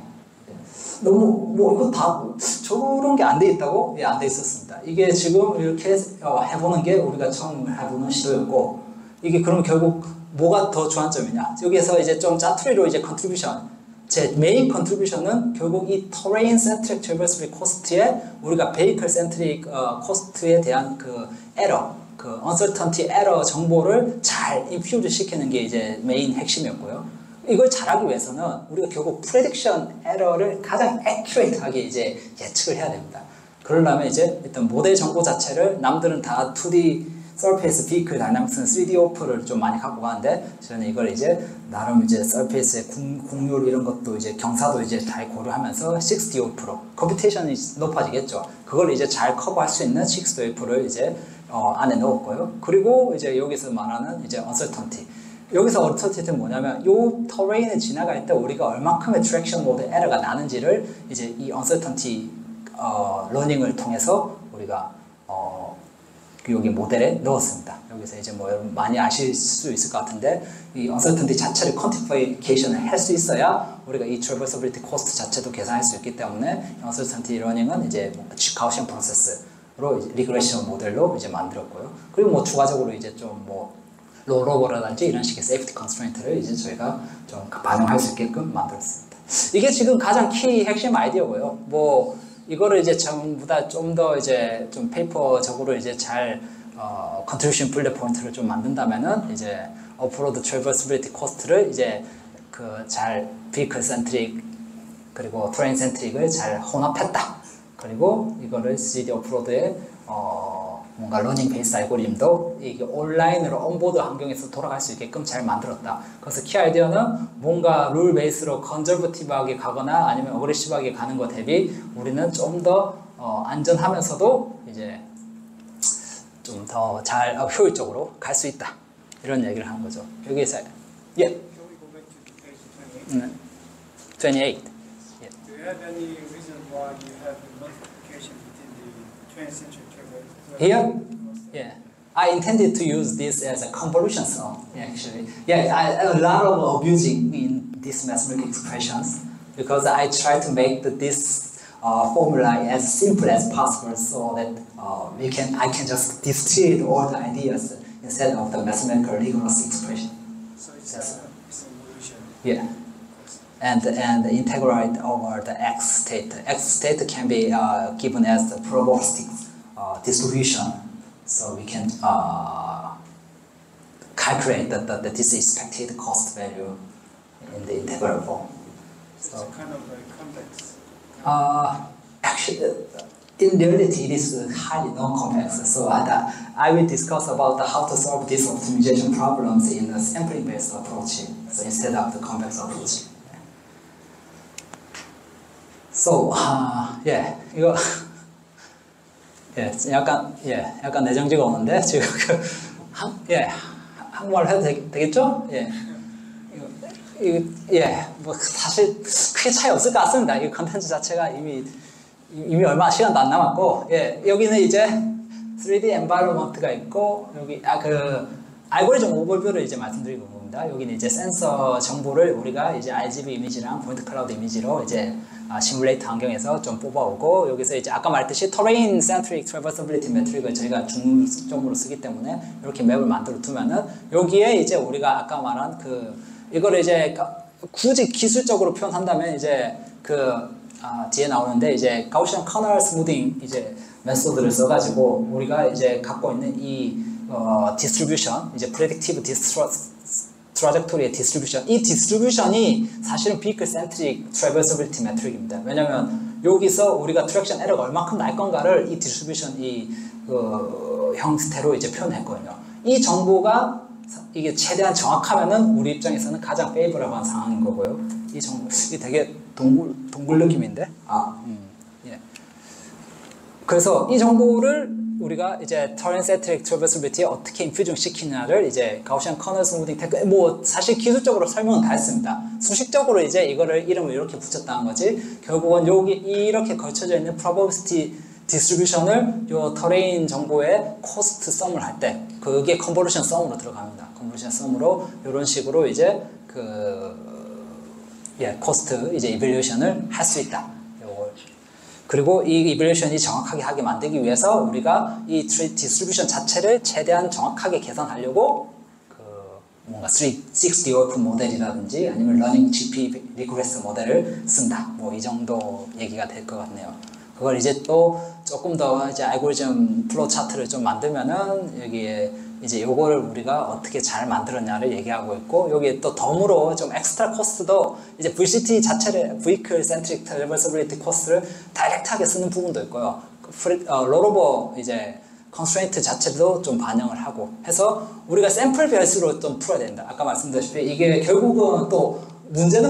너무 뭐 이거 다 저런 게 안 돼 있다고? 예, 안 돼 있었습니다. 이게 지금 이렇게 해보는 게 우리가 처음 해보는 시도였고, 이게 그럼 결국 뭐가 더 주안점이냐? 여기에서 이제 좀 짜투리로 이제 컨트리뷰션, 제 메인 컨트리뷰션은 결국 이 터레인 센트릭 트래버스빌 코스트에 우리가 베이클 센트릭 코스트에 대한 그 에러, 그 uncertainty 에러 정보를 잘 인퓨즈 시키는 게 이제 메인 핵심이었고요. 이걸 잘하기 위해서는 우리가 결국 프레딕션 에러를 가장 액큐레이트하게 이제 예측을 해야 됩니다. 그러려면 이제 일단 모델 정보 자체를 남들은 다 2D 서페이스 비클 다이나믹스는 3D 오프를 좀 많이 갖고 가는데 저는 이걸 이제 나름 이제 서페이스의 공률 이런 것도 이제 경사도 이제 잘 고려하면서 6D 오프로 컴퓨테이션이 높아지겠죠. 그걸 이제 잘 커버할 수 있는 6D 오프를 이제 안에 넣었고요. 그리고 이제 여기서 말하는 이제 uncertainty. 여기서 uncertainty는 뭐냐면 요 터레인을 지나갈 때 우리가 얼만큼의 트랙션 모드 에러가 나는지를 이제 이 uncertainty 러닝을 통해서 우리가 여기 모델에 넣었습니다. 여기서 이제 뭐 여러분 많이 아실 수 있을 것 같은데 이 uncertainty 자체를 퀀티피케이션을 할 수 있어야 우리가 이 traversability cost 자체도 계산할 수 있기 때문에 uncertainty 러닝은 이제 가우시안 프로세스로 리그레션 모델로 이제 만들었고요. 그리고 뭐 추가적으로 이제 좀 뭐 롤오버라든지 이런 식의 세이프티 컨스트레인트를 이제 저희가 좀 반영할 수 있게끔 만들었습니다. 이게 지금 가장 키 핵심 아이디어고요. 뭐 이거를 이제 전부 다 좀 더 이제 좀 페이퍼적으로 이제 잘 컨트리뷰션 블랙 포인트를 좀 만든다면은 이제 어프로드 트래버스빌리티 코스트를 이제 그 잘 비클 센트릭 그리고 트레인 센트릭을 잘 혼합했다. 그리고 이거를 CD 어프로드에 뭔가 러닝 베이스 알고리즘도 이게 온라인으로 온보드 환경에서 돌아갈 수 있게끔 잘 만들었다. 그래서 키 아이디어는 뭔가 룰 베이스로 컨저버티브하게 가거나 아니면 어그레시브하게 가는 것 대비 우리는 좀 더 안전하면서도 이제 좀 더 잘 효율적으로 갈 수 있다. 이런 얘기를 하는 거죠. 여기에서 예. Can we go back to page 28? 28. Yeah. Do you have any reason why you have the multiplication between the 20th century travel? Here? Yeah. I intended to use this as a convolution sum, actually. Yeah, a lot of abusing in these mathematical expressions because I try to make this formula as simple as possible so that I can just distill all the ideas instead of the mathematical rigorous expression. So it's Yes. a solution. Yeah. And integrate over the x state. X state can be given as the probabilistic distribution, so we can calculate this expected cost value in the integral form. So it's kind of like complex. Actually, in reality, it is highly non-complex. So I will discuss about how to solve these optimization problems in a sampling-based approach, so instead of the complex approach. So, yeah, 이거 약간 내정지가 오는데 지금 한국말로 해도 되겠죠? 뭐 사실 크게 차이 없을 것 같습니다. 이 컨텐츠 자체가 이미 얼마 시간도 안 남았고, 여기는 이제 3D environment가 있고 여기 그 알고리즘 오버뷰를 이제 말씀드리는 겁니다. 여기는 이제 센서 정보를 우리가 이제 RGB 이미지랑 포인트 클라우드 이미지로 이제 시뮬레이터 환경에서 좀 뽑아오고 여기서 이제 아까 말했듯이 터레인 센트릭 트래버서빌리티 매트릭을 저희가 중점으로 쓰기 때문에 이렇게 맵을 만들어 두면은 여기에 이제 우리가 아까 말한 이거를 이제 굳이 기술적으로 표현한다면 이제 뒤에 나오는데 이제 가우시안 커널 스무딩 이제 메소드를 써가지고 우리가 이제 갖고 있는 이 디스트리뷰션 이제 프레딕티브 트라젝토리의 디스트리뷰션 이 디스트리뷰션이 사실은 비클 센트릭 트래버서빌리티 매트릭입니다. 왜냐면 여기서 우리가 트랙션 에러가 얼마큼 날 건가를 이 디스트리뷰션 형태로 이제 표현했거든요. 이 정보가 이게 최대한 정확하면은 우리 입장에서는 가장 페이버러블한 상황인 거고요. 이 정보 이게 되게 동굴 느낌인데 그래서 이 정보를 우리가 이제 터렌 센트릭 트래버서빌리티에 어떻게 인퓨징 시키느냐를 이제 가우시안 커널 스무딩 테크 뭐 사실 기술적으로 설명은 다 했습니다. 수식적으로 이제 이거를 이름을 이렇게 붙였다는 거지. 결국은 여기 이렇게 걸쳐져 있는 probability 디스트리뷰션을 요 터레인 정보의 코스트 썸을 할 때 그게 컨볼루션 썸으로 들어갑니다. 컨볼루션 썸으로 이런 식으로 이제 코스트 이제 이밸류에이션을 할 수 있다. 요걸. 그리고 이 이밸류에이션이 정확하게 하게 만들기 위해서 우리가 이 디스트리뷰션 자체를 최대한 정확하게 계산하려고 뭔가 6D 모델이라든지 아니면 러닝 GP 리그레스 모델을 쓴다. 뭐 이 정도 얘기가 될 것 같네요. 그걸 이제 또 조금 더 이제 알고리즘 플로우 차트를 좀 만들면은 여기에 이제 요거를 우리가 어떻게 잘 만들었냐를 얘기하고 있고, 여기에 또 덤으로 좀 엑스트라 코스트도 이제 VCT 자체를 Vehicle Centric Reversibility 코스트를 다이렉트하게 쓰는 부분도 있고요. 롤오버 이제 컨스트레인트 자체도 좀 반영을 하고 해서 우리가 샘플 베이스로 좀 풀어야 된다. 아까 말씀드렸다시피 이게 결국은 또 문제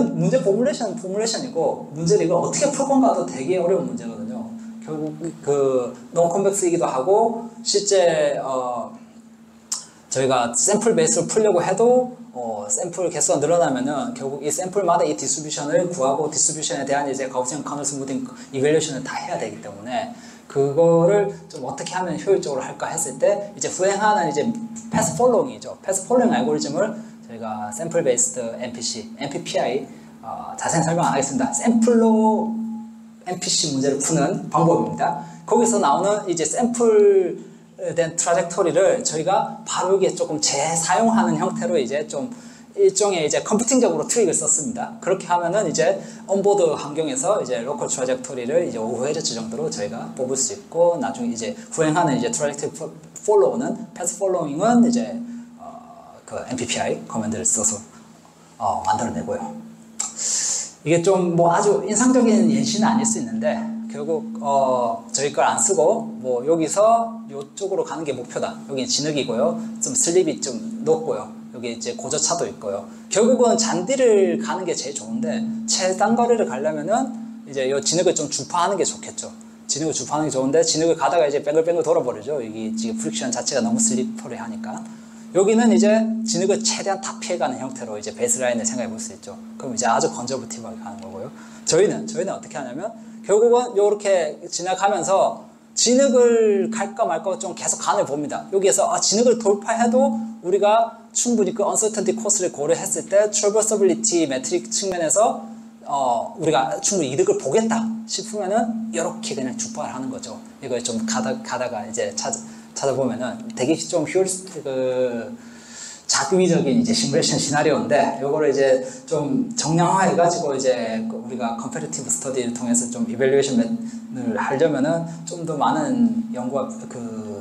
포뮬레이션이고 문제를 이걸 어떻게 풀 건가도 되게 어려운 문제거든요. 결국 그 논 컨벡스이기도 하고 실제 저희가 샘플 베이스로 풀려고 해도 샘플 개수가 늘어나면은 결국 이 샘플마다 이 디스트리뷰션을 구하고 디스트리뷰션에 대한 이제 가우시안 커널 스무딩 이밸류에이션을 다 해야 되기 때문에 그거를 좀 어떻게 하면 효율적으로 할까 했을 때 이제 후행하는 이제 패스 폴로잉이죠. 패스 폴로잉 알고리즘을 저희가 샘플 베이스드 MPPI 자세히 설명 안 하겠습니다. 샘플로 MPC 문제를 푸는 방법입니다. 거기서 나오는 이제 샘플된 트라젝토리를 저희가 바로 여기에 조금 재사용하는 형태로 이제 좀 일종의 이제 컴퓨팅적으로 트릭을 썼습니다. 그렇게 하면은 이제 온보드 환경에서 이제 로컬 트라젝토리를 이제 5Hz 정도로 저희가 뽑을 수 있고, 나중에 이제 후행하는 이제 트라젝토리 폴로우는 패스 폴로잉은 이제 그 MPPI 커맨드를 써서 만들어내고요. 이게 좀 뭐 아주 인상적인 예시는 아닐 수 있는데 결국 저희 걸 안 쓰고 뭐 여기서 이쪽으로 가는 게 목표다. 여기 진흙이고요. 좀 슬립이 좀 높고요. 여기 이제 고저차도 있고요. 결국은 잔디를 가는 게 제일 좋은데 최단거리를 가려면은 이제 이 진흙을 좀 주파하는 게 좋겠죠. 진흙을 주파하는 게 좋은데 진흙을 가다가 이제 뱅글뱅글 돌아버리죠. 여기 지금 프릭션 자체가 너무 슬리퍼리 하니까. 여기는 이제 진흙을 최대한 다 피해가는 형태로 이제 베이스라인을 생각해 볼 수 있죠. 그럼 이제 아주 컨저버티브하게 가는 거고요. 저희는 어떻게 하냐면 결국은 이렇게 지나가면서 진흙을 갈까 말까 좀 계속 간을 봅니다. 여기에서 진흙을 돌파해도 우리가 충분히 그 uncertainty 코스를 고려했을 때 traversability 메트릭 측면에서 우리가 충분히 이득을 보겠다 싶으면은 이렇게 그냥 주파를 하는 거죠. 이걸 좀 가다가 이제 찾아보면은 되게 좀 자기위적인 이제 시뮬레이션 시나리오인데, 요거를 이제 좀 정량화해가지고 이제 우리가 컴패리티브 스터디를 통해서 좀 이밸류에이션을 하려면은 좀 더 많은 연구와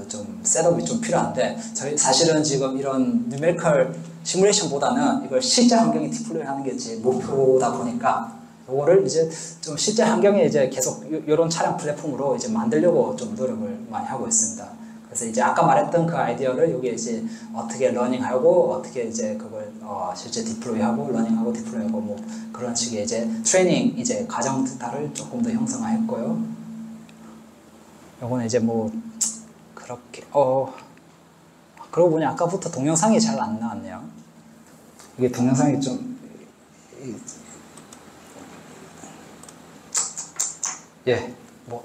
좀 셋업이 좀 필요한데, 저희 사실은 지금 이런 뉴메리컬 시뮬레이션보다는 이걸 실제 환경에 디플로이 하는 게 제 목표다 보니까 요거를 이제 좀 실제 환경에 이제 계속 요런 차량 플랫폼으로 이제 만들려고 좀 노력을 많이 하고 있습니다. 그래서 이제 아까 말했던 그 아이디어를 여기에 이제 어떻게 러닝하고 어떻게 이제 그걸 실제 디플로이하고 러닝하고 디플로이하고 뭐 그런 식의 이제 트레이닝 이제 과정들을 조금 더 형성했고요. 요거는 이제 뭐 그렇게 그러고 보니 아까부터 동영상이 잘 안 나왔네요. 이게 동영상이 좀 뭐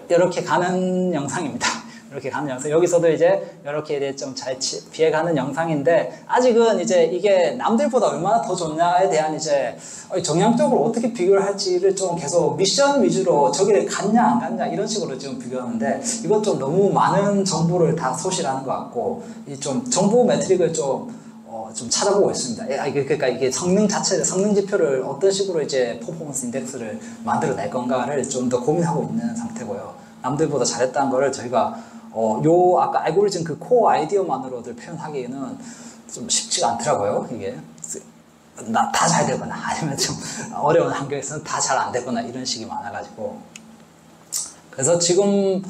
이렇게 가는 영상입니다. 이렇게 가는 영상, 여기서도 이제 이렇게 좀 잘 피해가는 영상인데, 아직은 이제 이게 남들보다 얼마나 더 좋냐에 대한 이제 정량적으로 어떻게 비교를 할지를 좀 계속 미션 위주로 저기를 갔냐 안 갔냐 이런 식으로 지금 비교하는데, 이건 좀 너무 많은 정보를 다 소실하는 것 같고, 이 좀 정보 매트릭을 좀 찾아보고 있습니다. 그러니까 이게 성능 지표를 어떤 식으로 이제 퍼포먼스 인덱스를 만들어낼 건가를 좀 더 고민하고 있는 상태고요. 남들보다 잘했다는 거를 저희가 아까 알고리즘 그 코어 아이디어만으로들 표현하기에는 좀 쉽지가 않더라고요. 이게 다 잘 되거나 아니면 좀 어려운 환경에서는 다 잘 안 되거나 이런 식이 많아가지고, 그래서 지금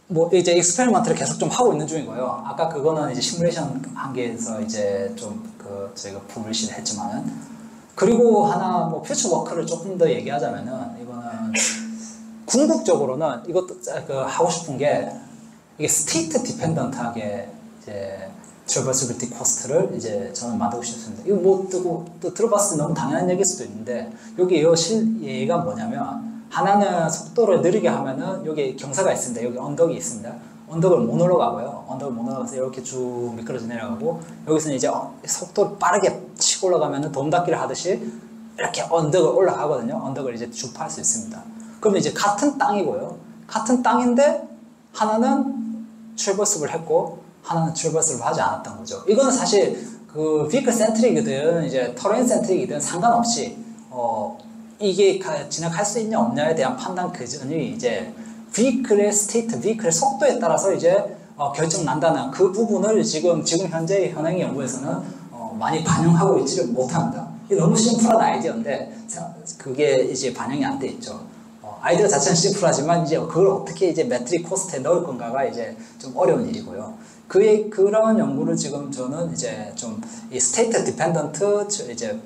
뭐 이제 익스페리먼트를 계속 좀 하고 있는 중이고요. 아까 그거는 이제 시뮬레이션 한계에서 이제 좀 저희가 publish를 했지만은, 그리고 하나 뭐 퓨처 워크를 조금 더 얘기하자면은, 이거는 궁극적으로는 이것도 하고 싶은 게, 이게 스테이트 디펜던트하게 이제 트래버스빌티 코스트를 이제 저는 만들고 싶습니다. 이거 뭐 또 들어봤을 때 너무 당연한 얘기일 수도 있는데, 여기 얘가 뭐냐면, 하나는 속도를 느리게 하면은 여기 경사가 있습니다. 여기 언덕이 있습니다. 언덕을 못 올라가고요. 언덕을 못 올라가서 이렇게 쭉 미끄러져 내려가고, 여기서는 이제 속도를 빠르게 치고 올라가면은 돔 닫기를 하듯이 이렇게 언덕을 올라가거든요. 언덕을 이제 주파할 수 있습니다. 그러면 이제 같은 땅이고요. 같은 땅인데 하나는 트래버스를 했고 하나는 트래버스를 하지 않았던 거죠. 이거는 사실 그 비클 센트릭이든 이제 터레인 센트릭이든 상관없이 이게 진행할 수 있냐 없냐에 대한 판단 기준이 이제 비클의 스테이트, 비클의 속도에 따라서 이제 결정 난다는 그 부분을 지금 현재 현행 연구에서는 많이 반영하고 있지를 못합니다. 이게 너무 심플한 아이디어인데 그게 이제 반영이 안 돼 있죠. 아이디어 자체는 심플하지만 이제 그걸 어떻게 이제 매트릭 코스트에 넣을 건가가 이제 좀 어려운 일이고요. 그런 연구를 지금 저는 이제 좀 이 스테이트 디펜던트 이제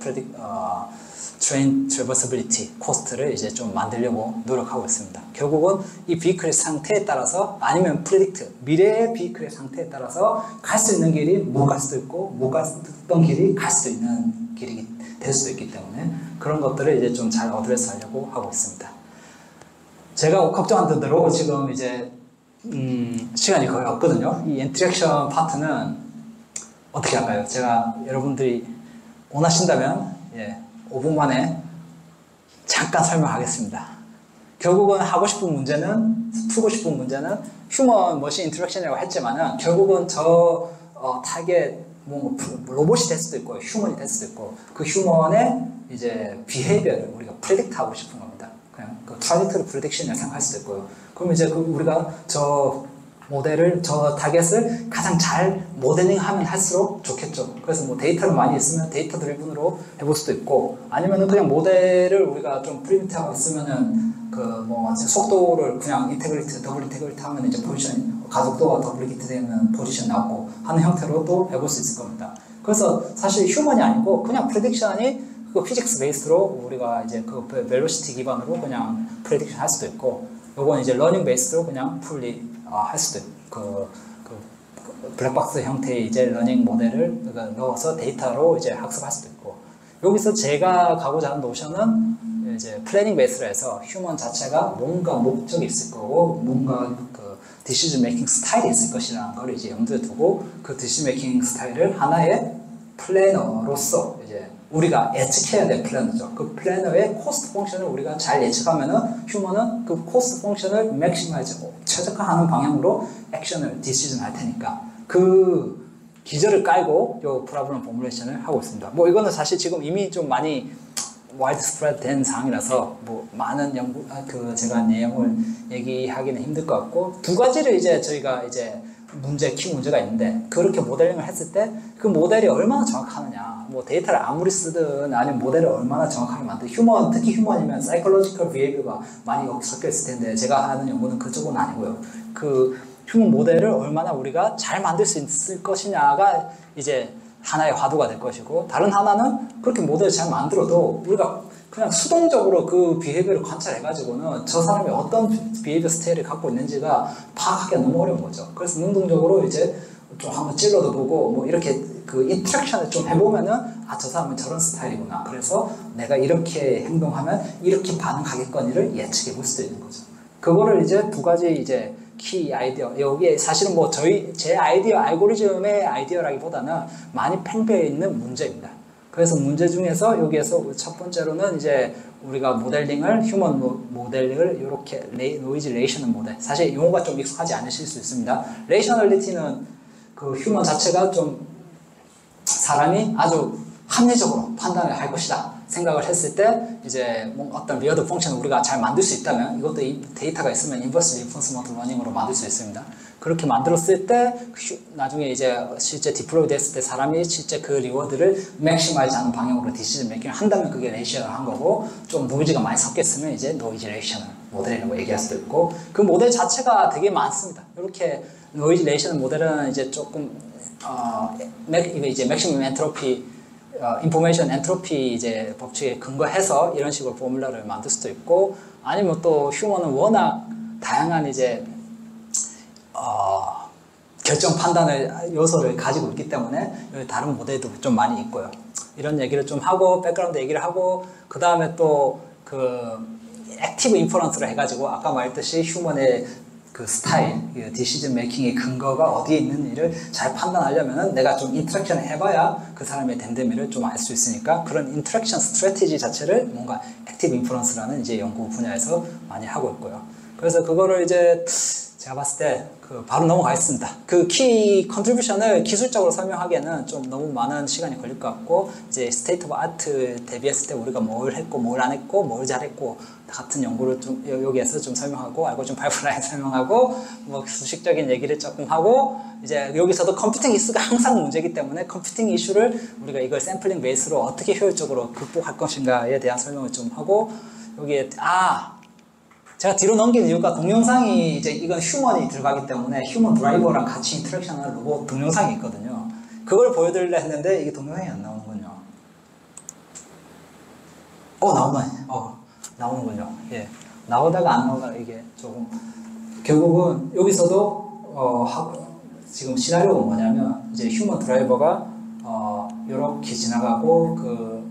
트레인 트래버서빌리티 코스트를 이제 좀 만들려고 노력하고 있습니다. 결국은 이 비클의 상태에 따라서 아니면 프레딕트 미래의 비클의 상태에 따라서 갈 수 있는 길이 못 갈 수도 있고 못 갔던 길이 갈 수도 있는 길이 될 수도 있기 때문에 그런 것들을 이제 좀 잘 어드레스 하려고 하고 있습니다. 제가 걱정한 대로 지금 이제 시간이 거의 없거든요. 이 인터랙션 파트는 어떻게 할까요? 제가 여러분들이 원하신다면 5분 만에 잠깐 설명하겠습니다. 결국은 하고 싶은 문제는 풀고 싶은 문제는 휴먼 머신 인터랙션이라고 했지만은 결국은 저 타겟 뭐 로봇이 될 수도 있고 휴먼이 될 수도 있고 그 휴먼의 이제 비헤이비어를 우리가 프레딕트 하고 싶은 겁니다. 그냥 그 트라이젝토리 프레딕션이라고 생각할 수도 있고요. 그럼 이제 우리가 저 모델을 저 타겟을 가장 잘 모델링하면 할수록 좋겠죠. 그래서 뭐 데이터를 많이 있으면 데이터 드리븐으로 해볼 수도 있고 아니면은 그냥 모델을 우리가 좀 프리미티하고 있으면은 그 뭐 속도를 그냥 인테그리티 더블 인테그리티 하면 이제 포지션 가속도가 더블리티 되면 포지션 나오고 하는 형태로도 해볼 수 있을 겁니다. 그래서 사실 휴먼이 아니고 그냥 프레딕션이 그 피직스 베이스로 우리가 이제 그 벨로시티 기반으로 그냥 프레딕션 할 수도 있고 요건 이제 러닝 베이스로 그냥 풀리 할 수도 있고 그 블랙박스 형태의 이제 러닝 모델을 넣어서 데이터로 이제 학습할 수도 있고 여기서 제가 가고자 하는 노션은 이제 플래닝 베이스로 해서 휴먼 자체가 뭔가 목적이 있을 거고 뭔가 그 디시전 메이킹 스타일이 있을 것이라는 걸 이제 염두에 두고 그 디시전 메이킹 스타일을 하나의 플래너로서 이제 우리가 예측해야 될 플래너죠. 그 플래너의 코스트 펑션을 우리가 잘 예측하면은 휴먼은 그 코스트 펑션을 맥시마이즈 최적화하는 방향으로 액션을 디시전 할 테니까 그 기저를 깔고 요 프로블럼 포뮬레이션을 하고 있습니다. 뭐 이거는 사실 지금 이미 좀 많이 와이드 스프레드 된 사항이라서 뭐 많은 연구 그 제가 내용을 얘기하기는 힘들 것 같고 두 가지를 이제 저희가 이제 키 문제가 있는데 그렇게 모델링을 했을 때 그 모델이 얼마나 정확하느냐 뭐 데이터를 아무리 쓰든 아니면 모델을 얼마나 정확하게 만든 휴먼 특히 휴먼이면 사이콜로지컬 비헤이비어가 많이 섞여 있을 텐데 제가 하는 연구는 그쪽은 아니고요. 그 휴먼 모델을 얼마나 우리가 잘 만들 수 있을 것이냐가 이제 하나의 화두가 될 것이고 다른 하나는 그렇게 모델을 잘 만들어도 우리가 그냥 수동적으로 그 비헤이비어를 관찰해가지고는 저 사람이 어떤 비헤이비어 스타일을 갖고 있는지가 파악하기가 너무 어려운 거죠. 그래서 능동적으로 이제 좀 한번 찔러도 보고 뭐 이렇게 그 인터랙션을 좀 해보면은 저 사람은 저런 스타일이구나. 그래서 내가 이렇게 행동하면 이렇게 반응하겠거니를 예측해 볼 수도 있는 거죠. 그거를 이제 두 가지 이제 키 아이디어 여기에 사실은 뭐 제 아이디어 알고리즘의 아이디어라기보다는 많이 팽배해 있는 문제입니다. 그래서 문제 중에서 여기에서 첫 번째로는 이제 우리가 모델링을 휴먼 모델링을 이렇게 노이즈 레이셔널 모델 사실 용어가 좀 익숙하지 않으실 수 있습니다. 레이셔널리티는 그 휴먼 자체가 좀 사람이 아주 합리적으로 판단을 할 것이다 생각을 했을 때 이제 뭔가 어떤 리어드 펑션을 우리가 잘 만들 수 있다면 이것도 데이터가 있으면 인버스 리인포스먼트 러닝으로 만들 수 있습니다. 그렇게 만들었을 때 나중에 이제 실제 디플로이 됐을 때 사람이 실제 그 리워드를 맥시마이즈 하는 방향으로 디시전 메이킹을 한다면 그게 레이셔널 한 거고 좀 노이즈가 많이 섞였으면 이제 노이즈 레이셔널 모델이라고 얘기할 수도 있고 그 모델 자체가 되게 많습니다. 이렇게 노이즈 레이셔널 모델은 이제 조금 이제 맥시멈 엔트로피 인포메이션 엔트로피 이제 법칙에 근거해서 이런 식으로 포뮬러를 만들 수도 있고 아니면 또 휴먼은 워낙 다양한 이제 결정 판단을 요소를 가지고 있기 때문에 다른 모델도 좀 많이 있고요. 이런 얘기를 좀 하고 백그라운드 얘기를 하고 그 다음에 또 그 액티브 인퍼런스를 해가지고 아까 말했듯이 휴먼의 그 스타일, 그 디시전 메이킹의 근거가 어디에 있는지를 잘 판단하려면은 내가 좀 인터랙션을 해봐야 그 사람의 댐댐이를 좀 알 수 있으니까 그런 인터랙션 스트래티지 자체를 뭔가 액티브 인프런스라는 이제 연구 분야에서 많이 하고 있고요. 그래서 그거를 이제 제가 봤을 때 그 바로 넘어가겠습니다. 그 키 컨트리뷰션을 기술적으로 설명하기에는 좀 너무 많은 시간이 걸릴 것 같고 이제 스테이트 오브 아트 대비했을 때 우리가 뭘 했고 뭘 안 했고 뭘 잘했고 같은 연구를 좀 여기에서 좀 설명하고 알고리즘 파이프라인 설명하고 뭐 수식적인 얘기를 조금 하고 이제 여기서도 컴퓨팅 이슈가 항상 문제이기 때문에 컴퓨팅 이슈를 우리가 이걸 샘플링 베이스로 어떻게 효율적으로 극복할 것인가에 대한 설명을 좀 하고 여기에 제가 뒤로 넘긴 이유가 동영상이 이제 이건 휴먼이 들어가기 때문에 휴먼 드라이버랑 같이 인터랙션하는 로봇 동영상이 있거든요. 그걸 보여드리려 했는데 이게 동영상이 안 나오는군요. 나오는군요. 예. 나오다가 안 나오다가 이게 조금 결국은 여기서도 지금 시나리오가 뭐냐면 이제 휴먼 드라이버가 이렇게 지나가고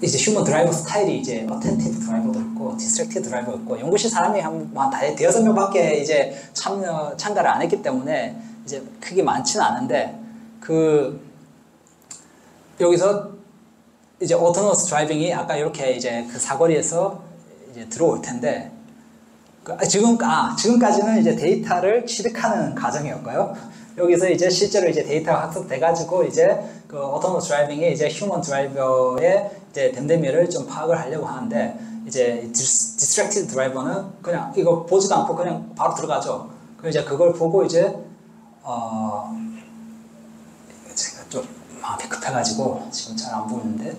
이제 휴먼 드라이버 스타일이 이제 어텐티브 드라이버도 있고 디스트랙티브 드라이버 있고 연구실 사람이 한 대여섯 명밖에 이제 참가를 안 했기 때문에 이제 크게 많지는 않은데 여기서 이제 오토노머스 드라이빙이 아까 이렇게 이제 그 사거리에서 이제 들어올 텐데 지금까지는 이제 데이터를 취득하는 과정이었고요. 여기서 이제 실제로 이제 데이터가 학습돼가지고 이제 그 오토노머스 드라이빙이 이제 휴먼 드라이버의 이제 댐댐이를 좀 파악을 하려고 하는데 이제 디스트랙티드 드라이버는 그냥 이거 보지도 않고 그냥 바로 들어가죠. 그럼 이제 그걸 보고 이제 제가 좀 마음이 급해가지고 지금 잘 안 보이는데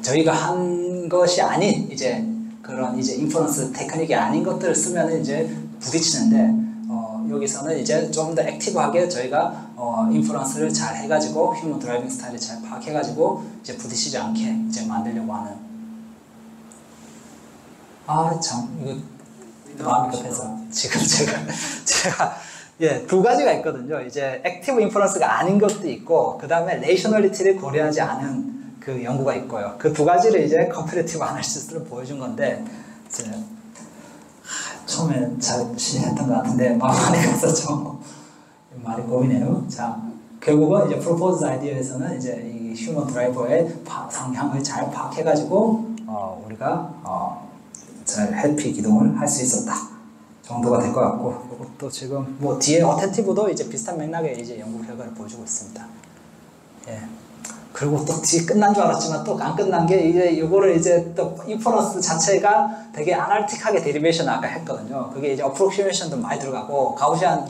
저희가 한 것이 아닌 이제 그런 이제 인퍼런스 테크닉이 아닌 것들을 쓰면 이제 부딪히는데 여기서는 이제 좀 더 액티브하게 저희가 인퍼런스를 잘 해가지고 휴먼 드라이빙 스타일을 잘 파악해가지고 이제 부딪히지 않게 이제 만들려고 하는. 이거 마음이 급해서 지금 제가 두 가지가 있거든요. 이제 액티브 인퍼런스가 아닌 것도 있고 그 다음에 레이셔널리티를 고려하지 않은 그 연구가 있고요. 그 두 가지를 이제 컴패리티브 아날리시스로 보여준 건데 처음에 잘 실행했던 것 같은데 마음이 가서 좀 많이 고민해요. 자, 결국은 이제 프로포즈 아이디어에서는 이제 이 휴먼 드라이버의 상향을 잘 파악해가지고 우리가 잘 해피 기동을 할 수 있었다 정도가 될 것 같고 이것도 지금 뭐 뒤에 어텐티브도 이제 비슷한 맥락의 이제 연구 결과를 보여주고 있습니다. 예. 그리고 또 뒤에 끝난 줄 알았지만 또 안 끝난 게 이제 이거를 이제 또 인퍼런스 자체가 되게 아날리틱하게 데리베이션을 아까 했거든요. 그게 이제 어프로시메이션도 많이 들어가고 가우시안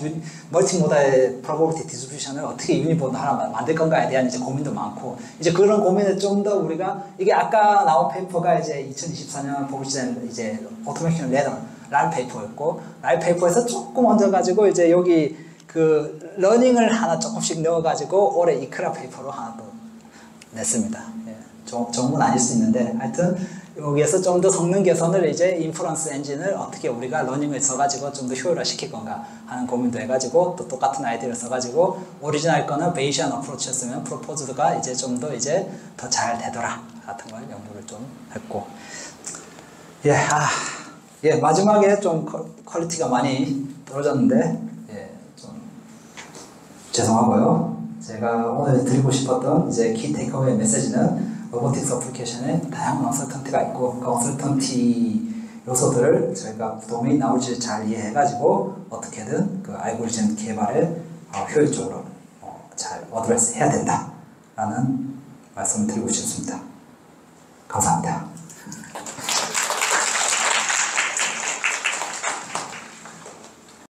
멀티모달 프로버비티 디스트리뷰션을 어떻게 유니본을 하나 만들 건가에 대한 이제 고민도 많고 이제 그런 고민을 좀 더 우리가 이게 아까 나온 페이퍼가 이제 2024년 포블리시된 이제 오토메이션 레더라는 페이퍼였고 라인 페이퍼에서 조금 얹어가지고 이제 여기 그 러닝을 하나 조금씩 넣어가지고 올해 이크라 페이퍼로 하나 또 냈습니다. 예, 전문 아닐 수 있는데 하여튼 여기에서 좀 더 성능 개선을 이제 인퍼런스 엔진을 어떻게 우리가 러닝을 써가지고 좀 더 효율화 시킬 건가 하는 고민도 해가지고 또 똑같은 아이디어를 써가지고 오리지널 거는 베이시안 어프로치였으면 프로포즈가 이제 좀 더 이제 더 잘 되더라 같은 걸 연구를 좀 했고 마지막에 좀 퀄리티가 많이 떨어졌는데 좀 죄송하고요. 제가 오늘 드리고 싶었던 이제 키 테이크어웨이 메시지는 로보틱스 어플리케이션에 다양한 언설턴티가 있고 그 언설턴티 요소들을 저희가 도메인 나머지를 잘 이해해가지고 어떻게든 그 알고리즘 개발을 효율적으로 잘 어드레스 해야 된다라는 말씀을 드리고 싶습니다. 감사합니다.